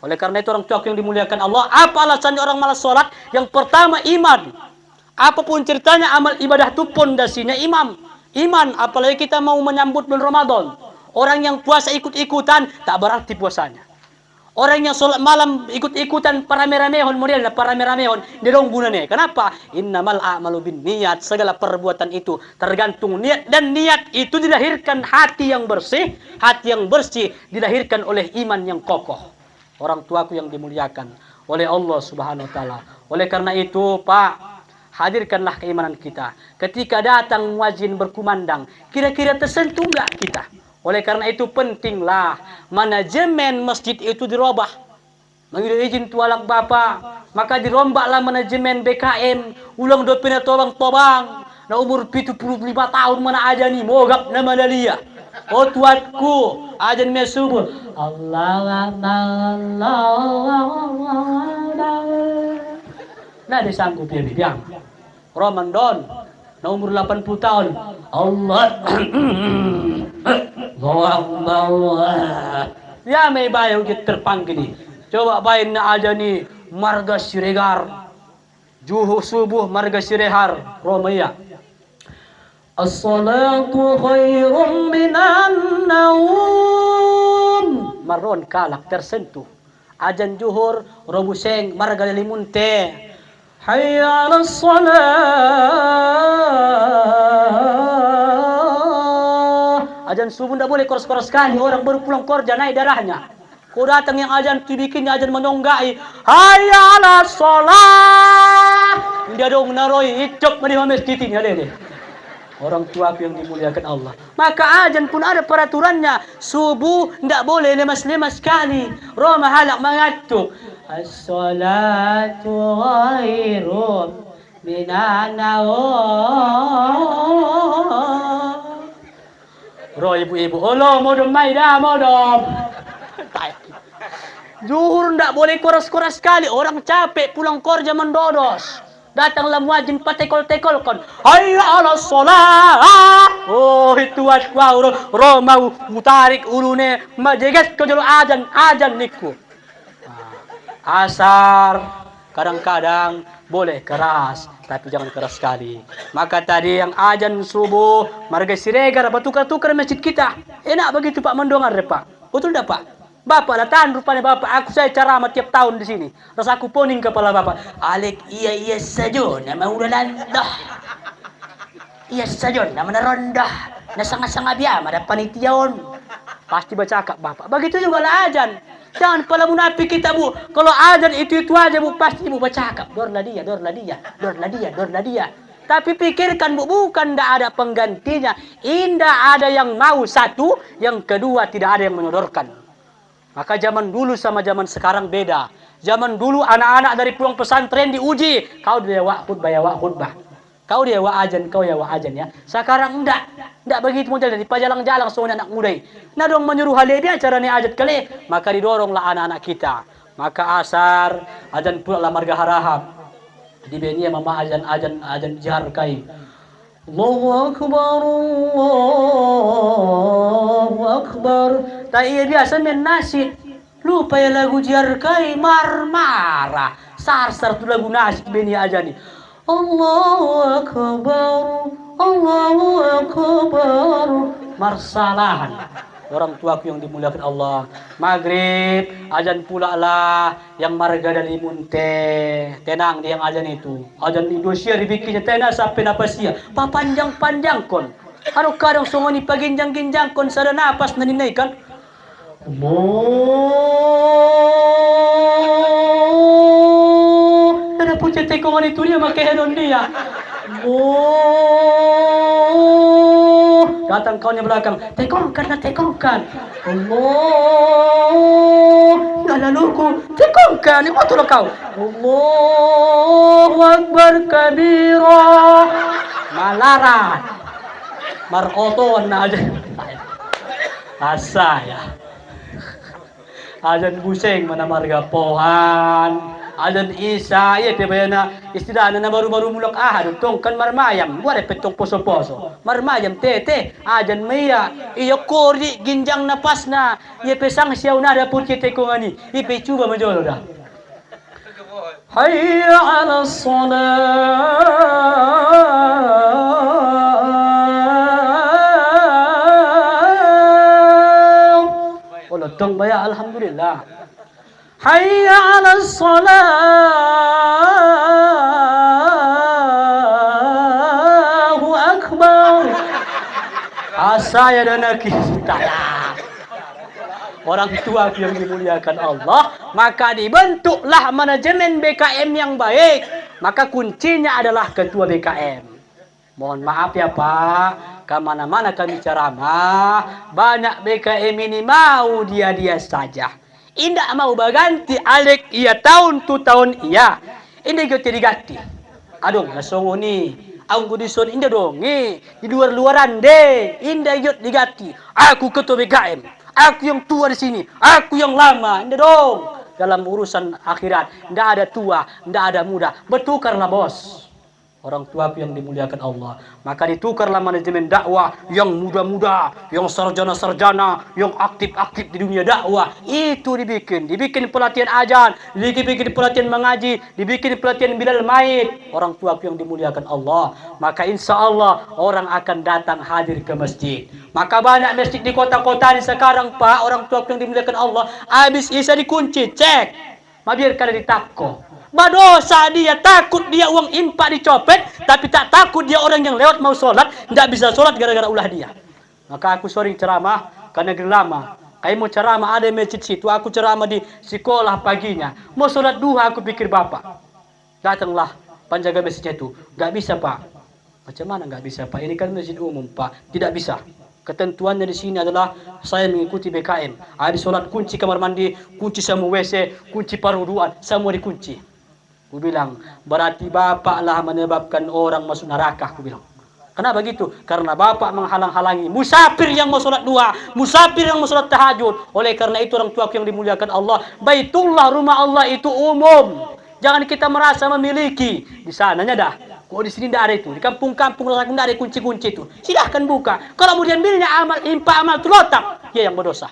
Oleh karena itu orang tua yang dimuliakan Allah, apa alasannya orang malas sholat? Yang pertama iman. Apapun ceritanya amal ibadah itu pondasinya iman. Apalagi kita mau menyambut bulan Ramadan. Orang yang puasa ikut-ikutan tak berarti puasanya. Orang yang sholat malam ikut-ikutan parame-ramehon, kemudian parame-ramehon dirong gunanya. Kenapa? Innamal a'malu binniyat. Segala perbuatan itu tergantung niat, dan niat itu dilahirkan hati yang bersih. Hati yang bersih dilahirkan oleh iman yang kokoh. Orang tuaku yang dimuliakan oleh Allah Subhanahu wa taala. Oleh karena itu, Pak, hadirkanlah keimanan kita. Ketika datang muazin berkumandang, kira-kira tersentuh enggak kita? Oleh karena itu pentinglah manajemen masjid itu dirubah. Mengirim izin tualak Bapak, maka dirombaklah manajemen BKM, ulang dopina tobang-tobang. Na umur 75 tahun mana aja nih, mogap nama dia. Oh tuanku, ajan mesubur. Allah Nah, dia sanggup ya biang. Ramadan, na umur 80 tahun. Allah. Allah. Ya may bayo git terpanggil. Coba bayin na aja ni marga siregar. Juhu subuh marga sirehar Romaya. As-salatu khairun minan naum. Maron kalak tersentuh. Ajan juhur robuseng marga limunte. Hayya 'alas salat. Ajan subuh ndak boleh koros-koros sekali, orang baru pulang kerja naik darahnya. Kau datang yang ajan tu bikin ajan menonggai. Hayya 'alas salat. Dia dong naroi icok di masjid ini ada deh. Orang tuaku yang dimuliakan Allah. Maka ajan pun ada peraturannya. Subuh tidak boleh lemas-lemas sekali. Roma halak mengatuk. As-salatu khairun minan naum. Roh ibu-ibu. Allah modom mai dah modom. Zuhur tidak boleh koras-koras sekali. Orang capek pulang kerja mendodos. Datanglah muadzin patekol-tekol kon. Hayya 'alas shalah. Oh itu aswa mau mutarik ulune majeges ke jolo ajan niku. Asar kadang-kadang boleh keras tapi jangan keras sekali. Maka tadi yang ajan subuh marga siregar bertukar-tukar masjid kita. Enak begitu Pak mendongar Pak. Betul enggak Pak? Bapak datang rupanya Bapak, aku saya ceramah tiap tahun di sini. Terus aku poning kepala Bapak. Alik iya saja, nama udah landah. Iya saja, nama rendah. Na sangat-sangat biar, ada panitiaon. Pasti bercakap Bapak. Begitu juga lah ajan. Jangan pala munafik kita Bu. Kalau ajan itu aja Bu, pasti Bu bercakap. Dorlah dia. Tapi pikirkan Bu, bukan tidak ada penggantinya. Indah ada yang mau satu, yang kedua tidak ada yang menyodorkan. Maka zaman dulu sama zaman sekarang beda. Zaman dulu anak-anak dari pulang pesantren diuji. Kau dia wak khutbah. Kau dia wak ajan, kau ya wak ajan ya. Sekarang enggak begitu model di pajalang-jalang soalnya anak muda. Nah dong menyuruh hal dia caranya ajat kali. Maka didoronglah anak-anak kita. Maka asar ajan pula lah marga harahap. Di benia mama ajan jahar kai. Allahu Akbar. Tak iya biasa main nasid. Lupa ya lagu jarkai marmara. Sar-sar tu lagu nasid bini aja nih. Allahu Akbar. Marsalahan. Orang tuaku yang dimuliakan Allah. Maghrib ajan pula lah yang marga dari munte. Tenang dia yang ajan itu. Ajan Indonesia dibikinnya tenang sampai napasia. Panjang-panjang kon. Ano kadang sungoni paginjang-ginjang kon sada napas na ninaikan. Ada punya tekongan itu dia makehenon dia. Datang kawannya belakang, tekongkan. Allah, laluku, tekongkan, ini betul kau. Allahu Akbar kabira. Malaran, maroton aja. Asa ya. Ajan buseng mana marga pohan. Adan isa iya tebayana istilahnya na baru-baru mulak ahad tong kan marmayam buat petong poso-poso marmayam tete ajan maya iya kori ginjang napas na iya pesang siyaw na da pun kita ko ngani ipe coba majolo dah hayya 'alas shalah wala tong baya alhamdulillah. Hayya 'alas Allahu Akbar. Asaya dan kita. Orang tua yang dimuliakan Allah, maka dibentuklah manajemen BKM yang baik. Maka kuncinya adalah ketua BKM. Mohon maaf ya Pak, kemana-mana kami ceramah, banyak BKM ini mau dia saja. Indak mau baganti alek iya tahun tu tahun iya. Indak kau tirigati. Adong nasongo ni. Ang kudison indak dong. Di luar-luaran deh. Indak yot digati. Aku ketua BKM. Aku yang tua di sini. Aku yang lama. Indak dong. dalam urusan akhirat. Tidak ada tua, tidak ada muda. Bertukarlah bos. Orang tua yang dimuliakan Allah. Maka ditukarlah manajemen dakwah yang muda-muda, yang sarjana-sarjana, yang aktif-aktif di dunia dakwah. Itu dibikin. Dibikin pelatihan ajan, dibikin pelatihan mengaji, dibikin pelatihan bilal maid. Orang tua yang dimuliakan Allah. Maka insya Allah orang akan datang hadir ke masjid. Maka banyak masjid di kota-kota ini sekarang Pak, orang tua yang dimuliakan Allah. Habis isya dikunci, cek. Biarkan ditakko. Berdosa dia, takut dia uang impak dicopet, tapi tak takut dia orang yang lewat mau sholat, tidak bisa sholat gara-gara ulah dia. Maka aku sering ceramah ke negeri lama. Kayak mau ceramah ada masjid situ, aku ceramah di sekolah paginya. Mau sholat duha aku pikir bapak. Datanglah penjaga masjidnya itu. Gak bisa pak. Macam mana gak bisa pak? Ini kan masjid umum pak. Tidak bisa. Ketentuannya di sini adalah saya mengikuti BKM. Habis sholat kunci kamar mandi, kunci semua WC, kunci paruduan, semua dikunci. Aku bilang, berarti bapak lah menyebabkan orang masuk neraka. Aku bilang, kenapa gitu? Karena bapak menghalang-halangi musafir yang mau sholat dua, musafir yang mau sholat tahajud. Oleh karena itu orang tua yang dimuliakan Allah, Baitullah, rumah Allah itu umum. Jangan kita merasa memiliki. Di sananya dah. Kok di sini tidak ada itu? Di kampung-kampung tidak ada kunci-kunci itu. Silahkan buka. Kalau kemudian bilnya amal, impak amal telotak, dia yang berdosa.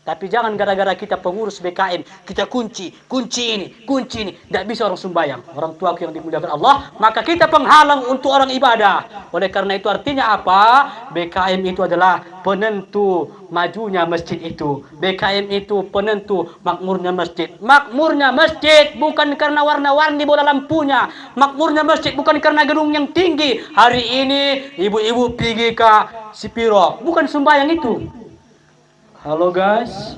Tapi jangan gara-gara kita pengurus BKM, kita kunci ini. Tidak bisa orang sembahyang. Orang tua yang dimuliakan Allah, maka kita penghalang untuk orang ibadah. Oleh karena itu artinya apa? BKM itu adalah penentu majunya masjid itu. BKM itu penentu makmurnya masjid. Makmurnya masjid bukan karena warna-warni bola lampunya. Makmurnya masjid bukan karena gedung yang tinggi. Hari ini ibu-ibu pergi ke Sipiro, bukan sembahyang itu. Halo guys,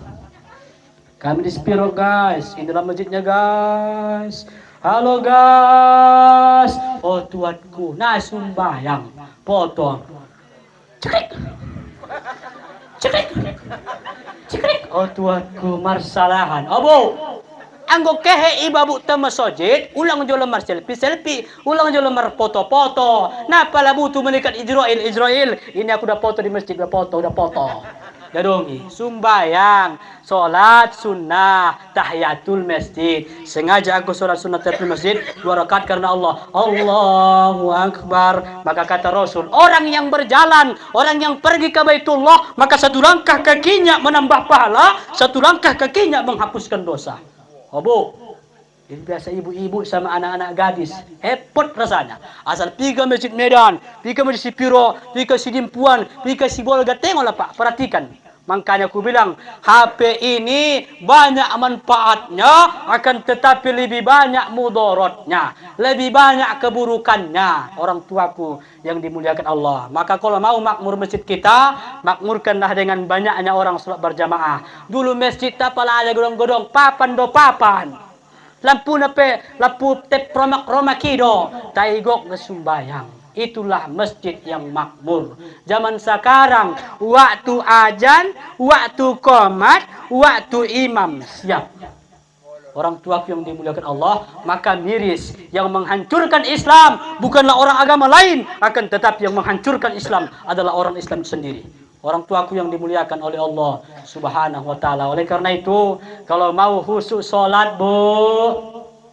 kami di Spiro guys, inilah masjidnya guys. Halo guys, oh tuanku, nah sembahyang, potong, cekrik, oh tuanku, marsalahan, obo, anggo kehe ibabu tema sojit, ulang jo lemar selfie, ulang jo lemar foto-foto, nah pala butuh menikat Israel, ini aku udah foto di masjid, udah foto. Dadongi, sumbayang, sholat sunnah, tahiyatul masjid. Sengaja aku sholat sunnah tahiyatul masjid 2 rakaat karena Allah. Allahu Akbar. Maka kata Rasul, orang yang berjalan, orang yang pergi ke Baitullah, maka 1 langkah kakinya menambah pahala, 1 langkah kakinya menghapuskan dosa. Oh bu, ini biasa ibu-ibu sama anak-anak gadis, hepot rasanya. Asal pergi ke Masjid Medan, pergi ke Masjid Sipiro, pergi ke Sidimpuan, pergi ke Sibolga, tengoklah pak, perhatikan. Makanya aku bilang, HP ini banyak manfaatnya, akan tetapi lebih banyak mudaratnya, lebih banyak keburukannya. Orang tuaku yang dimuliakan Allah. Maka kalau mau makmur masjid kita, makmurkanlah dengan banyaknya orang sholat berjamaah. Dulu masjid tak pala ada godong-godong, papan do papan. Lampu tep romakido, taigok ngesumbayang. Itulah masjid yang makmur. Zaman sekarang, waktu ajan, waktu qomat, waktu imam siap. Orang tua yang dimuliakan Allah, maka miris. Yang menghancurkan Islam bukanlah orang agama lain, akan tetapi yang menghancurkan Islam adalah orang Islam sendiri. Orang tuaku yang dimuliakan oleh Allah Subhanahu wa taala. Oleh karena itu, kalau mau khusyuk salat, Bu,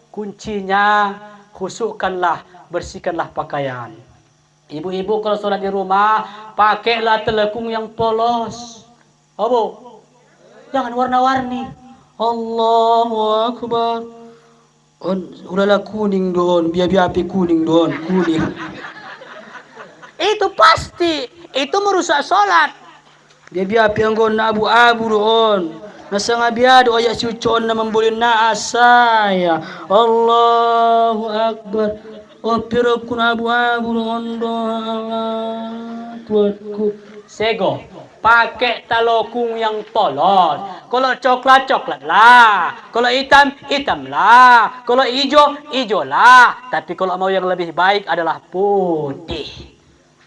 kuncinya khusyukkanlah, bersihkanlah pakaian. Ibu-ibu kalau sholat di rumah, pakailah telekung yang polos. Oh, Bu, jangan warna-warni. Allahu Akbar. Udahlah kuning don, biar api kuning don, kuning. Itu pasti, itu merusak sholat. Biar api anggon abu-abu don. Nasa nga biado ayak sucon na mambolin na asaya. Allahu Akbar. Oh pero kun abu-abu ondo tuanku. Sego, pakai talokung yang polos. Kalau coklat lah. Kalau hitam lah. Kalau hijau lah. Tapi kalau mau yang lebih baik adalah putih.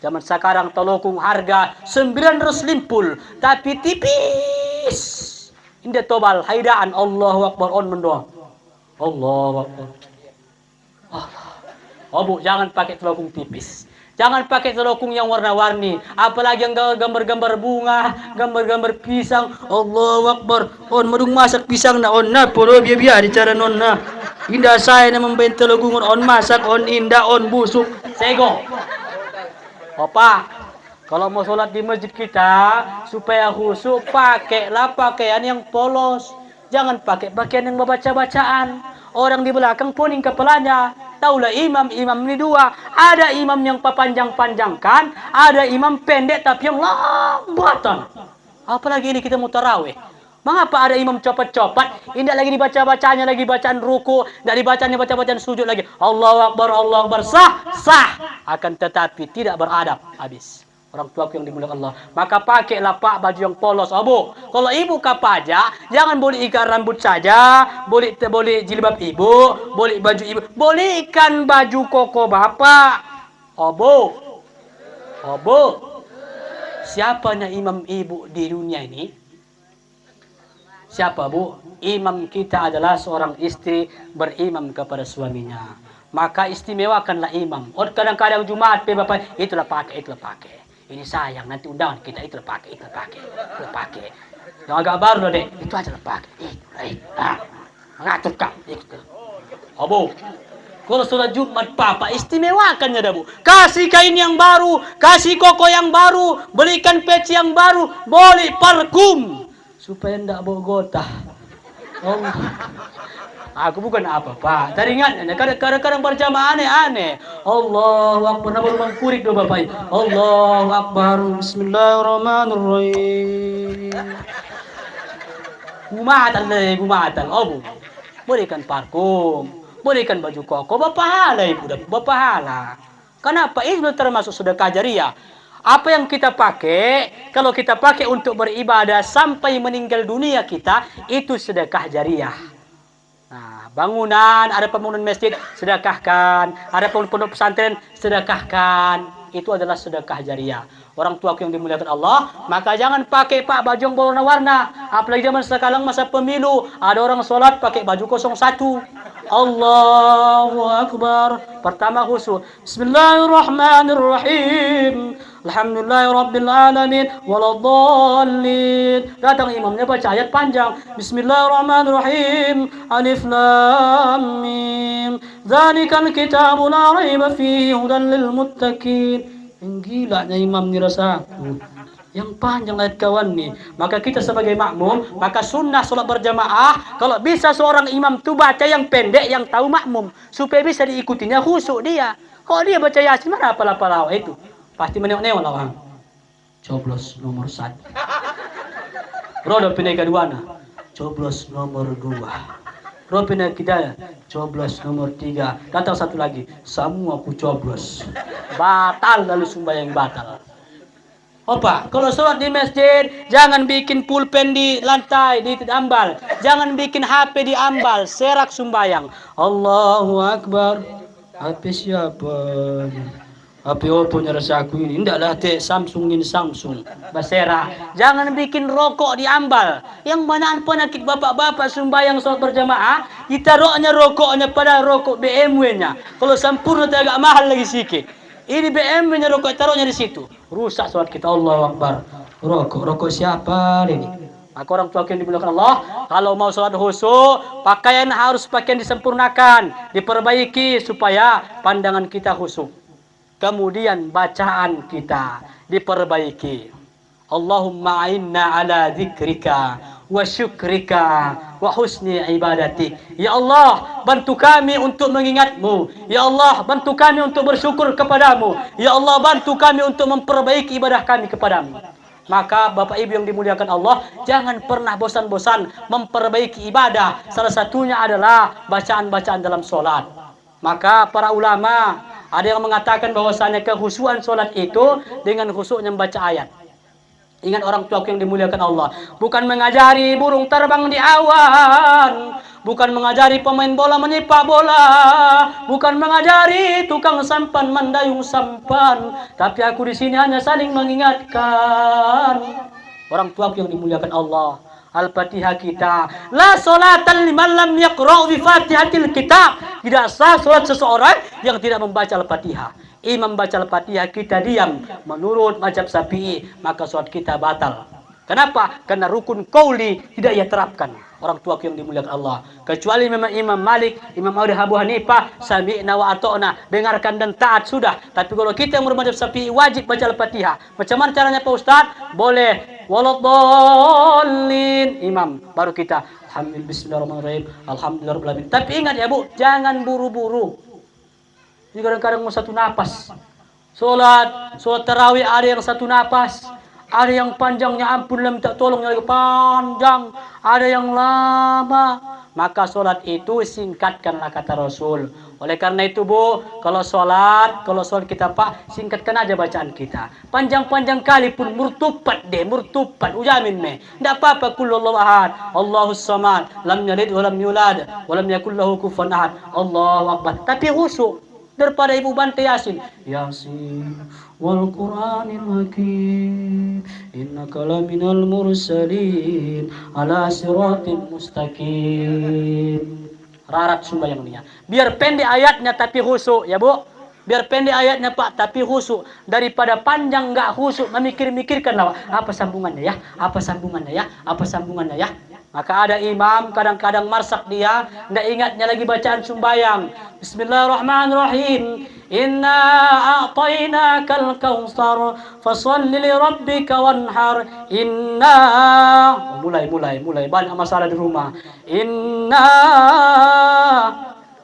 Zaman sekarang talokung harga 950, tapi tipis. Indah tobal haidaan Allahu Akbar on mendoa. Allahu Akbar. Allah. Oh Bu, jangan pakai telokung tipis. Jangan pakai telokung yang warna-warni. Apalagi yang gambar-gambar bunga, gambar-gambar pisang. Allahu Akbar. On madung masak pisang na on na. Polo biya-biya di cara non na. Indah saya na membain telokung on masak, on indah, on busuk. Sego. Opa, kalau mau sholat di masjid kita, supaya khusyuk, pakailah pakaian yang polos. Jangan pakai pakaian yang baca-bacaan. Orang di belakang puning kepalanya. Taulah imam ini dua. Ada imam yang panjang-panjangkan, ada imam pendek tapi yang lambatan. Apalagi ini kita mau tarawih. Mengapa ada imam copot-copot? Tidak lagi dibaca-bacanya, lagi bacaan ruku, tidak dibacanya baca-bacaan sujud lagi. Allahu Akbar, sah. Akan tetapi tidak beradab. Habis. Orang tua yang dimuliakan Allah. Maka pakailah pak baju yang polos. Abu, kalau ibu kapaja, jangan boleh ikat rambut saja, boleh jilbab ibu, boleh baju ibu, boleh ikan baju koko bapak. Abu, siapanya imam ibu di dunia ini? Siapa bu? Imam kita adalah seorang istri berimam kepada suaminya. Maka istimewakanlah imam. Kadang-kadang Jumat, bapak, itulah pakai. Ini sayang, nanti undangan kita itu pakai. Yang agak baru loh dek, itu aja pakai. Ngatur kak. Abu, kalau sholat Jumat papa istimewakannya dah bu. Kasih kain yang baru, kasih koko yang baru, belikan peci yang baru, boleh parfum supaya ndak bau gotah. Allah. Aku bukan apa pak. Teringat, kadang-kadang berjamaah aneh-aneh. Allahu Akbar, nama mangkurik do bapak. Allahu Akbar, Bismillahirrahmanirrahim. Gumatan. Oh bu, berikan parfum, berikan baju koko, bapahala ibu, bapahala. Kenapa? Itu termasuk sedekah jariah. Apa yang kita pakai, kalau kita pakai untuk beribadah sampai meninggal dunia kita, itu sedekah jariah. Nah, bangunan, ada pembangunan masjid, sedekahkan. Ada pondok pesantren, sedekahkan. Itu adalah sedekah jariah. Orang tua yang dimuliakan Allah, maka jangan pakai pak baju yang berwarna-warna. Apalagi zaman sekarang masa pemilu, ada orang sholat pakai baju 01. Allahu Akbar. Pertama khusyuk. Bismillahirrahmanirrahim. Alhamdulillahirabbil alamin waladdallin. Datang imamnya baca ayat panjang. Bismillahirrahmanirrahim. Alif lam mim. Dzalikal kitabu la raiba fihi hudan lil muttaqin. Yang gilanya imam ni rasa. Yang panjang ayat kawan nih. Maka kita sebagai makmum, maka sunnah sholat berjamaah, kalau bisa seorang imam tu baca yang pendek, yang tahu makmum, supaya bisa diikutinya khusyuk dia. Kalau dia baca Yasin, mana apalah itu? Pasti menengok-nengok lah orang. Coblos nomor 1. Roda pindah kedua na. Coblos nomor 2. Roda pindah kita. Coblos nomor 3. Datang satu lagi. Semua aku coblos. Batal lalu sembahyang batal. Opa, kalau sholat di masjid, jangan bikin pulpen di lantai, di ambal. Jangan bikin HP di ambal, serak sembahyang. Allahu Akbar. HP siapa? HP Oppo nya rasa aku ini. Indahlah Samsung. Basera. Jangan bikin rokok di ambal. Yang mana penyakit bapak-bapak sembahyang sholat berjamaah, ditaruhnya rokoknya pada rokok BMW-nya. Kalau sempurna agak mahal lagi sedikit. Ini BMW-nya rokok taruhnya di situ. Rusak sholat kita. Allahu Akbar. Rokok siapa ini? Maka orang tua yang dimuliakan Allah, kalau mau sholat khusyuk, pakaian harus pakaian disempurnakan, diperbaiki supaya pandangan kita khusyuk. Kemudian bacaan kita diperbaiki. Allahumma a'inna ala dzikrika wa syukrika wa husni ibadatik. Ya Allah, bantu kami untuk mengingatmu. Ya Allah, bantu kami untuk bersyukur kepadamu. Ya Allah, bantu kami untuk memperbaiki ibadah kami kepadamu. Maka Bapak Ibu yang dimuliakan Allah, jangan pernah bosan-bosan memperbaiki ibadah. Salah satunya adalah bacaan-bacaan dalam sholat. Maka para ulama ada yang mengatakan bahwasanya kekhusyuan sholat itu dengan khusyuknya membaca ayat. Ingat orang tua yang dimuliakan Allah, bukan mengajari burung terbang di awan, bukan mengajari pemain bola menyepak bola, bukan mengajari tukang sampan mendayung sampan, tapi aku di sini hanya saling mengingatkan. Orang tua yang dimuliakan Allah, Al-Fatihah kita, la sholatan liman lam yaqra' bi Fatihatil kitab. Tidak sah salat seseorang yang tidak membaca Al-Fatihah. imam baca Al-Fatihah kita diam menurut mazhab Syafi'i, maka sholat kita batal. Kenapa? Karena rukun qauli tidak ia terapkan. Orang tua yang dimuliakan Allah. Kecuali memang Imam Malik, Imam Abu Hanifah, sami'na wa ata'na, dengarkan dan taat sudah. Tapi kalau kita yang bermadzhab Syafi'i wajib baca Al-Fatihah. Macam mana caranya Pak Ustaz? Boleh waladhdallin imam, baru kita alhamdulillah bismillahirrahmanirrahim alhamdulillahirabbil alamin. Tapi ingat ya Bu, jangan buru-buru. Ini kadang-kadang mau satu napas. Salat tarawih ada yang satu napas. Ada yang panjangnya ampun minta tolongnya lagi panjang, ada yang lama. Maka solat itu singkatkanlah kata Rasul. Oleh karena itu Bu, kalau solat kita Pak, singkatkan aja bacaan kita. Panjang-panjang kali pun murtupat, ujamin me. Tidak apa-apa, kulullahu ahad, Allahus samad, lam yalid wa lam yulad, wa lam yakul lahu kufuwan ahad. Allahu akbar. Tapi khusyuk daripada ibu bantai Yasin. Yasin wal Qur'anil Hakim innaka laminal mursalin ala siratin mustaqim. Rarat sembahyang dia. Biar pendek ayatnya tapi khusyuk ya Bu. Biar pendek ayatnya Pak tapi khusyuk, daripada panjang enggak khusyuk memikir-mikirkan lah apa sambungannya ya, apa sambungannya ya, apa sambungannya ya. Maka ada imam kadang-kadang marsak dia, tidak ingatnya lagi bacaan sembahyang. Bismillahirrahmanirrahim. Inna a'tainakal kautsar fasholli li rabbika wanhar. Inna mulai banyak masalah di rumah. Inna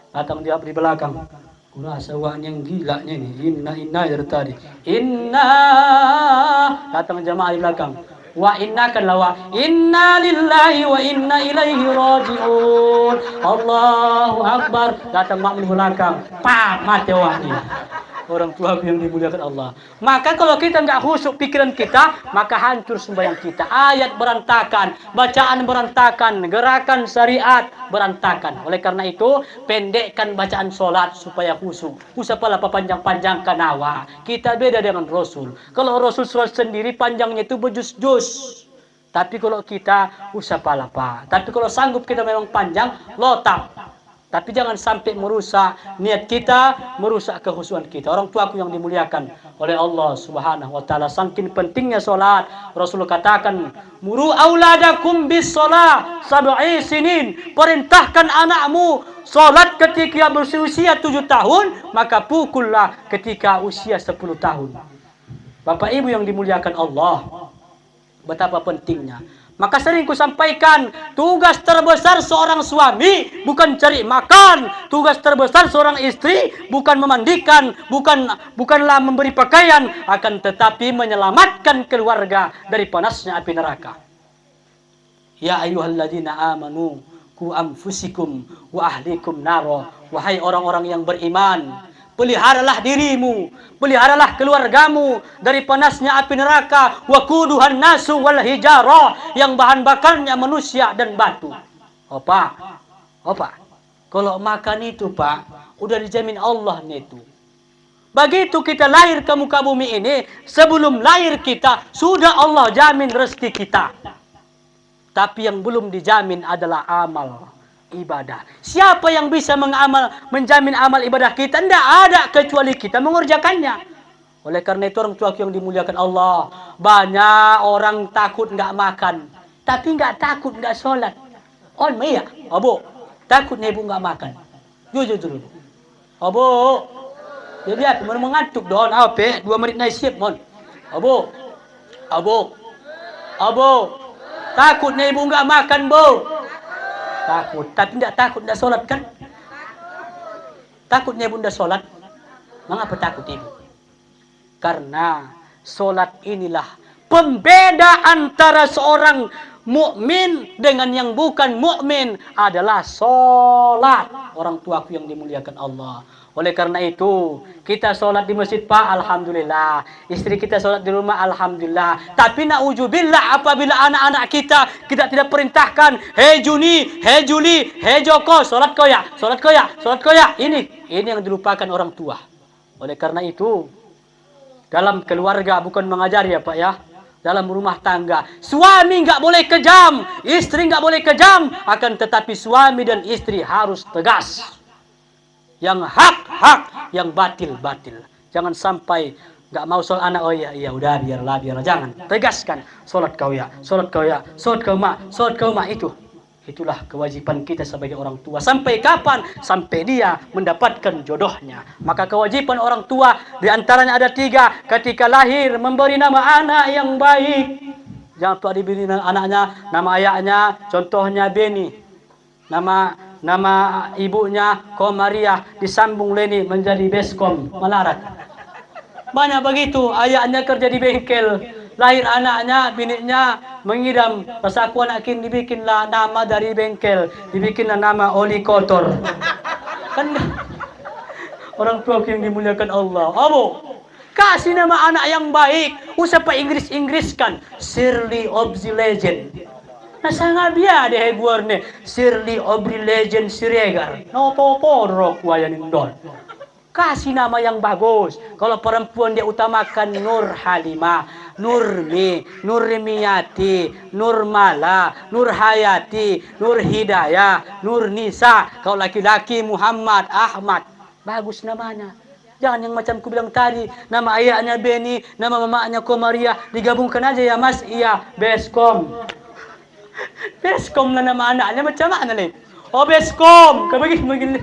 datang dia di belakang. Kurasa wahnya yang gilanya ini. Inna dari tadi. Inna datang jamaah di belakang. Wa inna kan lawa inna lillahi wa inna ilaihi raji'un. Allahu akbar. Datang makmum di belakang, pak mati wahnya. Orang tua yang dimuliakan Allah. Maka kalau kita nggak khusyuk pikiran kita, maka hancur sembahyang kita. Ayat berantakan, bacaan berantakan, gerakan syariat berantakan. Oleh karena itu, pendekkan bacaan sholat supaya khusyuk. Usapalah panjang-panjang kanawa. Kita beda dengan Rasul. Kalau Rasul sholat sendiri panjangnya itu bejus-jus. Tapi kalau kita usapalah Pak. Tapi kalau sanggup kita memang panjang, lotak. Tapi jangan sampai merusak niat kita, merusak kekhusyuan kita. Orang tuaku yang dimuliakan oleh Allah Subhanahu wa taala, saking pentingnya salat, Rasul katakan, "Muru auladakum bis shalah sab'i sinin." Perintahkan anakmu salat ketika berusia 7 tahun, maka pukullah ketika usia 10 tahun. Bapak Ibu yang dimuliakan Allah, betapa pentingnya. Maka sering ku sampaikan, tugas terbesar seorang suami bukan cari makan, tugas terbesar seorang istri bukan memandikan, bukanlah memberi pakaian, akan tetapi menyelamatkan keluarga dari panasnya api neraka. Ya ayyuhalladzina amanu qu anfusikum wa ahlikum naro. Wahai orang-orang yang beriman, peliharalah dirimu, peliharalah keluargamu dari panasnya api neraka. Waquduhan nasu wal hijarah, yang bahan bakarnya manusia dan batu. Pak, kalau makan itu Pak, udah dijamin Allah itu. Begitu kita lahir ke muka bumi ini, sebelum lahir kita sudah Allah jamin rezeki kita. Tapi yang belum dijamin adalah amal ibadah. Siapa yang bisa menjamin amal ibadah kita? Tidak ada kecuali kita mengerjakannya. Oleh karena itu orang tua yang dimuliakan Allah, banyak orang takut nggak makan, tapi nggak takut nggak sholat. Oh iya, Abu, takutnya ibu nggak makan. Jujur dulu, Abu. Jadi apa? Mau mengantuk don? Apa? 2 menit naik siap mon. Abu, takutnya ibu nggak makan Bu. Takut, tapi tidak takut tidak sholat kan? Takutnya ibu tidak sholat. Mengapa takut ibu? Karena sholat inilah pembeda antara seorang mukmin dengan yang bukan mukmin, adalah sholat. Orang tuaku yang dimuliakan Allah. Oleh karena itu, kita sholat di masjid Pak, alhamdulillah. Istri kita sholat di rumah, alhamdulillah. Tapi na'udzubillah apabila anak-anak kita tidak perintahkan, hei Juni, hei Juli, hei Joko, sholat koya. Ini yang dilupakan orang tua. Oleh karena itu, dalam keluarga bukan mengajar ya Pak ya. Dalam rumah tangga, suami nggak boleh kejam, istri nggak boleh kejam. Akan tetapi suami dan istri harus tegas. Yang hak, yang batil. Jangan sampai nggak mau sholat anak, oh iya udah biarlah. Jangan, tegaskan, sholat kau ya, sholat kau mak, itulah kewajiban kita sebagai orang tua. Sampai kapan? Sampai dia mendapatkan jodohnya. Maka kewajiban orang tua diantaranya ada 3. Ketika lahir memberi nama anak yang baik. Jangan tua diberi anaknya nama ayahnya, contohnya Beni, nama ibunya Komariah, disambung Leni menjadi Beskom Malarat. Banyak begitu, ayahnya kerja di bengkel, lahir anaknya, biniknya mengidam, pas aku anak kin dibikinlah nama dari bengkel, dibikinlah nama oli kotor. Kan orang tua yang dimuliakan Allah. Abu, kasih nama anak yang baik, usah pak Inggris-Inggriskan, Shirley of the Legend. Nah sangat dia deh guarne, Shirley of the Legend Siregar. No poporo kuayanin don. Kasih nama yang bagus. Kalau perempuan dia utamakan Nur Halimah, Nurmi, Nurmiyati, Nurmala, Nur Hayati, Nur Hidayah, Nur Nisa. Kalau laki-laki Muhammad, Ahmad. Bagus namanya. Jangan yang macam ku bilang tadi, nama ayahnya Beni, nama mamanya Komariah, digabungkan aja ya Mas. Iya, Beskom. Beskom lah nama anaknya, macam mana nih? Oh Beskom, begini.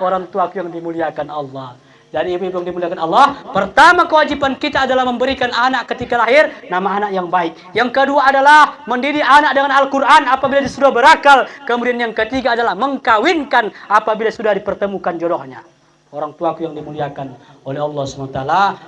Orang tua yang dimuliakan Allah. Jadi ibu-ibu yang dimuliakan Allah, pertama kewajiban kita adalah memberikan anak ketika lahir nama anak yang baik. Yang kedua adalah mendidik anak dengan Al-Quran apabila dia sudah berakal. Kemudian yang ketiga adalah mengkawinkan apabila sudah dipertemukan jodohnya. Orang tuaku yang dimuliakan oleh Allah SWT,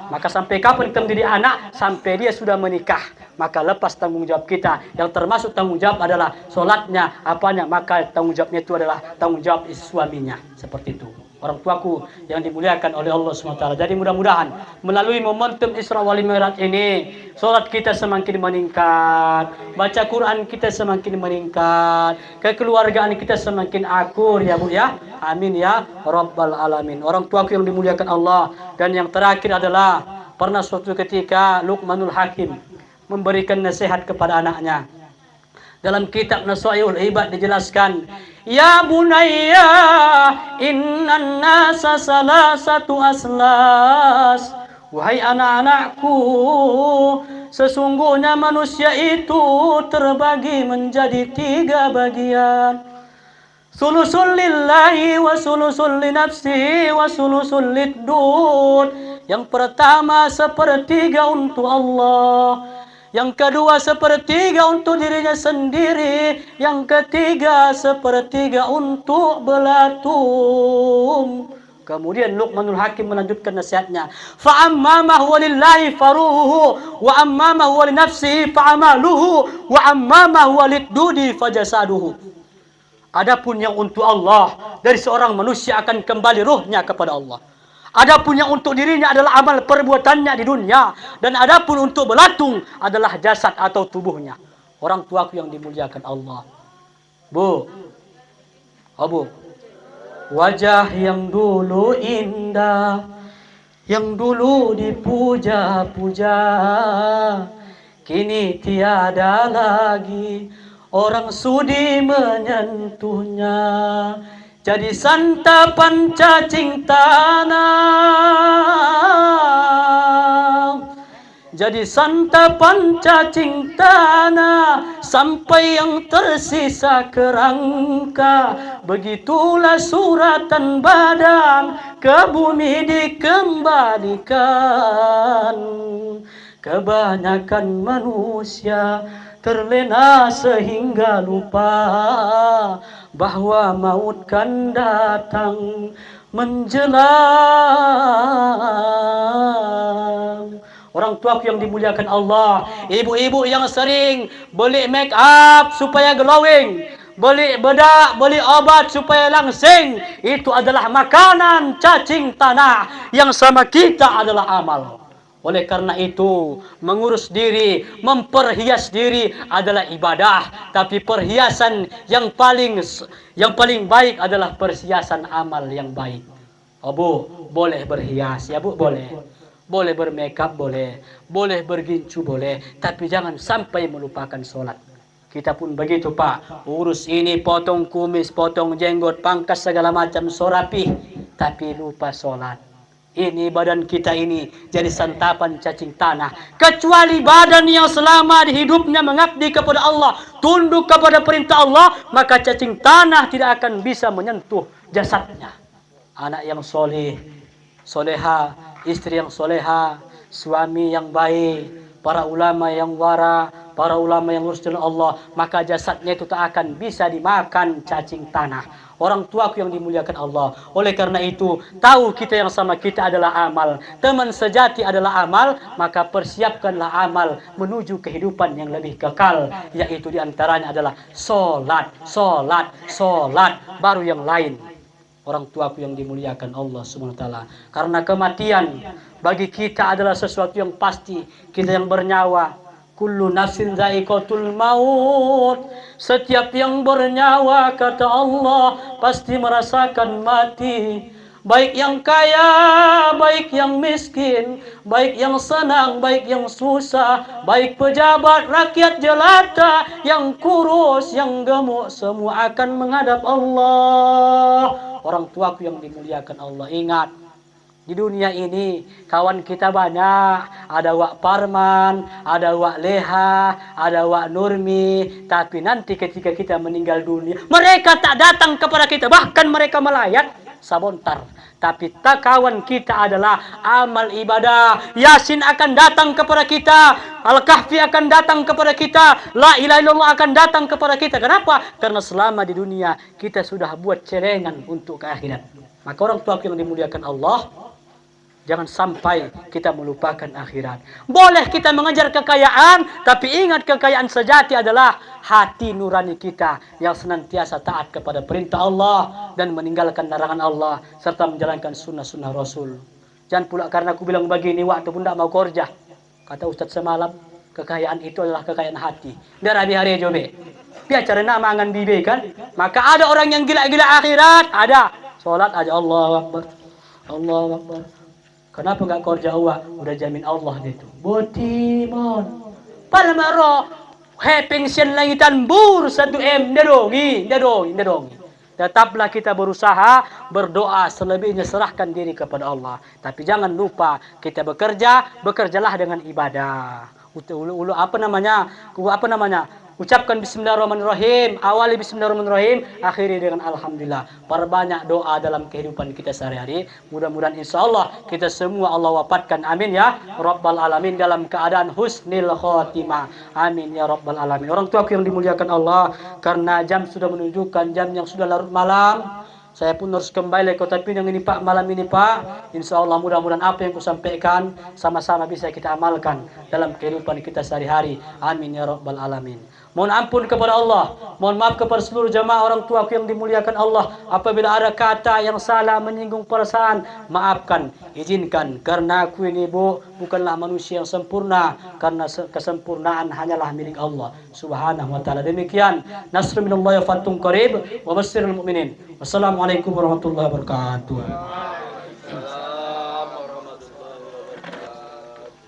maka sampai kapan kita mendidik anak? Sampai dia sudah menikah. Maka lepas tanggung jawab kita. Yang termasuk tanggung jawab adalah sholatnya, apanya. Maka tanggung jawabnya itu adalah tanggung jawab suaminya. Seperti itu. Orang tuaku yang dimuliakan oleh Allah SWT. Jadi mudah-mudahan melalui momentum Isra wal Mi'raj ini, sholat kita semakin meningkat, baca Quran kita semakin meningkat, kekeluargaan kita semakin akur ya Bu ya. Amin ya Rabbal Alamin. Orang tuaku yang dimuliakan Allah. Dan yang terakhir adalah pernah suatu ketika Luqmanul Hakim memberikan nasihat kepada anaknya. Dalam kitab Nasaihul Ibad dijelaskan, ya bunayya innan nasa salasatu aslas. Wahai anak-anakku, sesungguhnya manusia itu terbagi menjadi 3 bagian. Sulusul lillahi wa sulusul li nafsihi wa sulusul liddud. Yang pertama 1/3 untuk Allah. Yang kedua 1/3 untuk dirinya sendiri. Yang ketiga 1/3 untuk belatung. Kemudian Luqmanul Hakim melanjutkan nasihatnya. Fa'amma ma huwa lillahi faruhu wa amma ma huwa li nafsihi fa'amaluhu wa amma ma huwa liddudi fajasaduhu. Adapun yang untuk Allah, dari seorang manusia akan kembali ruhnya kepada Allah. Adapun yang untuk dirinya adalah amal perbuatannya di dunia. Dan adapun untuk belatung adalah jasad atau tubuhnya. Orang tuaku yang dimuliakan Allah. Bu. Wajah yang dulu indah, yang dulu dipuja-puja, kini tiada lagi orang sudi menyentuhnya. Jadi santapan cacing tanah, jadi santapan cacing tanah, sampai yang tersisa kerangka. Begitulah suratan badan ke bumi dikembalikan. Kebanyakan manusia terlena sehingga lupa bahwa maut kan datang menjelang. Orang tuaku yang dimuliakan Allah, ibu-ibu yang sering beli make up supaya glowing, beli bedak, beli obat supaya langsing, itu adalah makanan cacing tanah yang sama kita adalah amal. Oleh karena itu, mengurus diri, memperhias diri adalah ibadah. Tapi perhiasan yang paling baik adalah perhiasan amal yang baik. Oh Bu, boleh berhias ya Bu, boleh. Boleh bermakeup, boleh. Boleh bergincu, boleh. Tapi jangan sampai melupakan sholat. Kita pun begitu Pak. Urus ini, potong kumis, potong jenggot, pangkas segala macam, so rapi. Tapi lupa sholat. Ini badan kita ini jadi santapan cacing tanah. Kecuali badan yang selama di hidupnya mengabdi kepada Allah, tunduk kepada perintah Allah, maka cacing tanah tidak akan bisa menyentuh jasadnya. Anak yang soleh, soleha, istri yang soleha, suami yang baik, para ulama yang wara, para ulama yang lurus jalan Allah, maka jasadnya itu tak akan bisa dimakan cacing tanah. Orang tuaku yang dimuliakan Allah. Oleh karena itu, tahu kita yang sama kita adalah amal. Teman sejati adalah amal, maka persiapkanlah amal menuju kehidupan yang lebih kekal. Yaitu diantaranya adalah solat, solat, solat. Baru yang lain. Orang tuaku yang dimuliakan Allah SWT. Karena kematian bagi kita adalah sesuatu yang pasti. Kita yang bernyawa. Kullu nafsin za'iqatul maut. Setiap yang bernyawa kata Allah pasti merasakan mati. Baik yang kaya, baik yang miskin, baik yang senang, baik yang susah, baik pejabat, rakyat jelata, yang kurus, yang gemuk, semua akan menghadap Allah. Orang tuaku yang dimuliakan Allah, ingat. Di dunia ini kawan kita banyak. Ada Wak Parman, ada Wak Leha, ada Wak Nurmi. Tapi nanti ketika kita meninggal dunia, mereka tak datang kepada kita. Bahkan mereka melayat sabontar. Tapi tak kawan kita adalah amal ibadah. Yasin akan datang kepada kita. Al-Kahfi akan datang kepada kita. La ilaha illallah akan datang kepada kita. Kenapa? Karena selama di dunia kita sudah buat celengan untuk ke akhirat. Maka orang tua yang dimuliakan Allah, jangan sampai kita melupakan akhirat. Boleh kita mengejar kekayaan, tapi ingat kekayaan sejati adalah hati nurani kita yang senantiasa taat kepada perintah Allah dan meninggalkan larangan Allah serta menjalankan sunnah-sunnah Rasul. Jangan pula karena aku bilang begini waktu pun tak mau kerja. Kata Ustaz semalam, kekayaan itu adalah kekayaan hati. Darah di hari jobe. Biar cara nama angan bibe kan. Maka ada orang yang gila-gila akhirat, ada. Salat aja Allahu Akbar. Allahu Akbar. Kenapa enggak kerja awak? Udah jamin Allah itu. Botimon. Palmaro. Pension langitan bur 1M. Dadongi. Tetaplah kita berusaha, berdoa, selebihnya serahkan diri kepada Allah. Tapi jangan lupa kita bekerjalah dengan ibadah. Apa namanya? Ucapkan bismillahirrahmanirrahim, awali bismillahirrahmanirrahim, akhiri dengan alhamdulillah. Perbanyak doa dalam kehidupan kita sehari-hari. Mudah-mudahan insyaallah kita semua Allah wafatkan. Amin ya rabbal alamin dalam keadaan husnil khotimah. Amin ya rabbal alamin. Orang tuaku yang dimuliakan Allah, karena jam sudah menunjukkan jam yang sudah larut malam. Saya pun harus kembali ke tapi yang ini Pak, malam ini Pak. InsyaAllah mudah-mudahan apa yang kusampaikan sama-sama bisa kita amalkan dalam kehidupan kita sehari-hari. Amin ya rabbal alamin. Mohon ampun kepada Allah. Mohon maaf kepada seluruh jamaah orang tuaku yang dimuliakan Allah. Apabila ada kata yang salah menyinggung perasaan, maafkan, izinkan. Karena aku ini bukanlah manusia yang sempurna. Karena kesempurnaan hanyalah milik Allah Subhanahu wa ta'ala. Demikian. Nasrul minallahi wa fathun qarib wa basyiril mu'minin. Wassalamualaikum warahmatullahi wabarakatuh.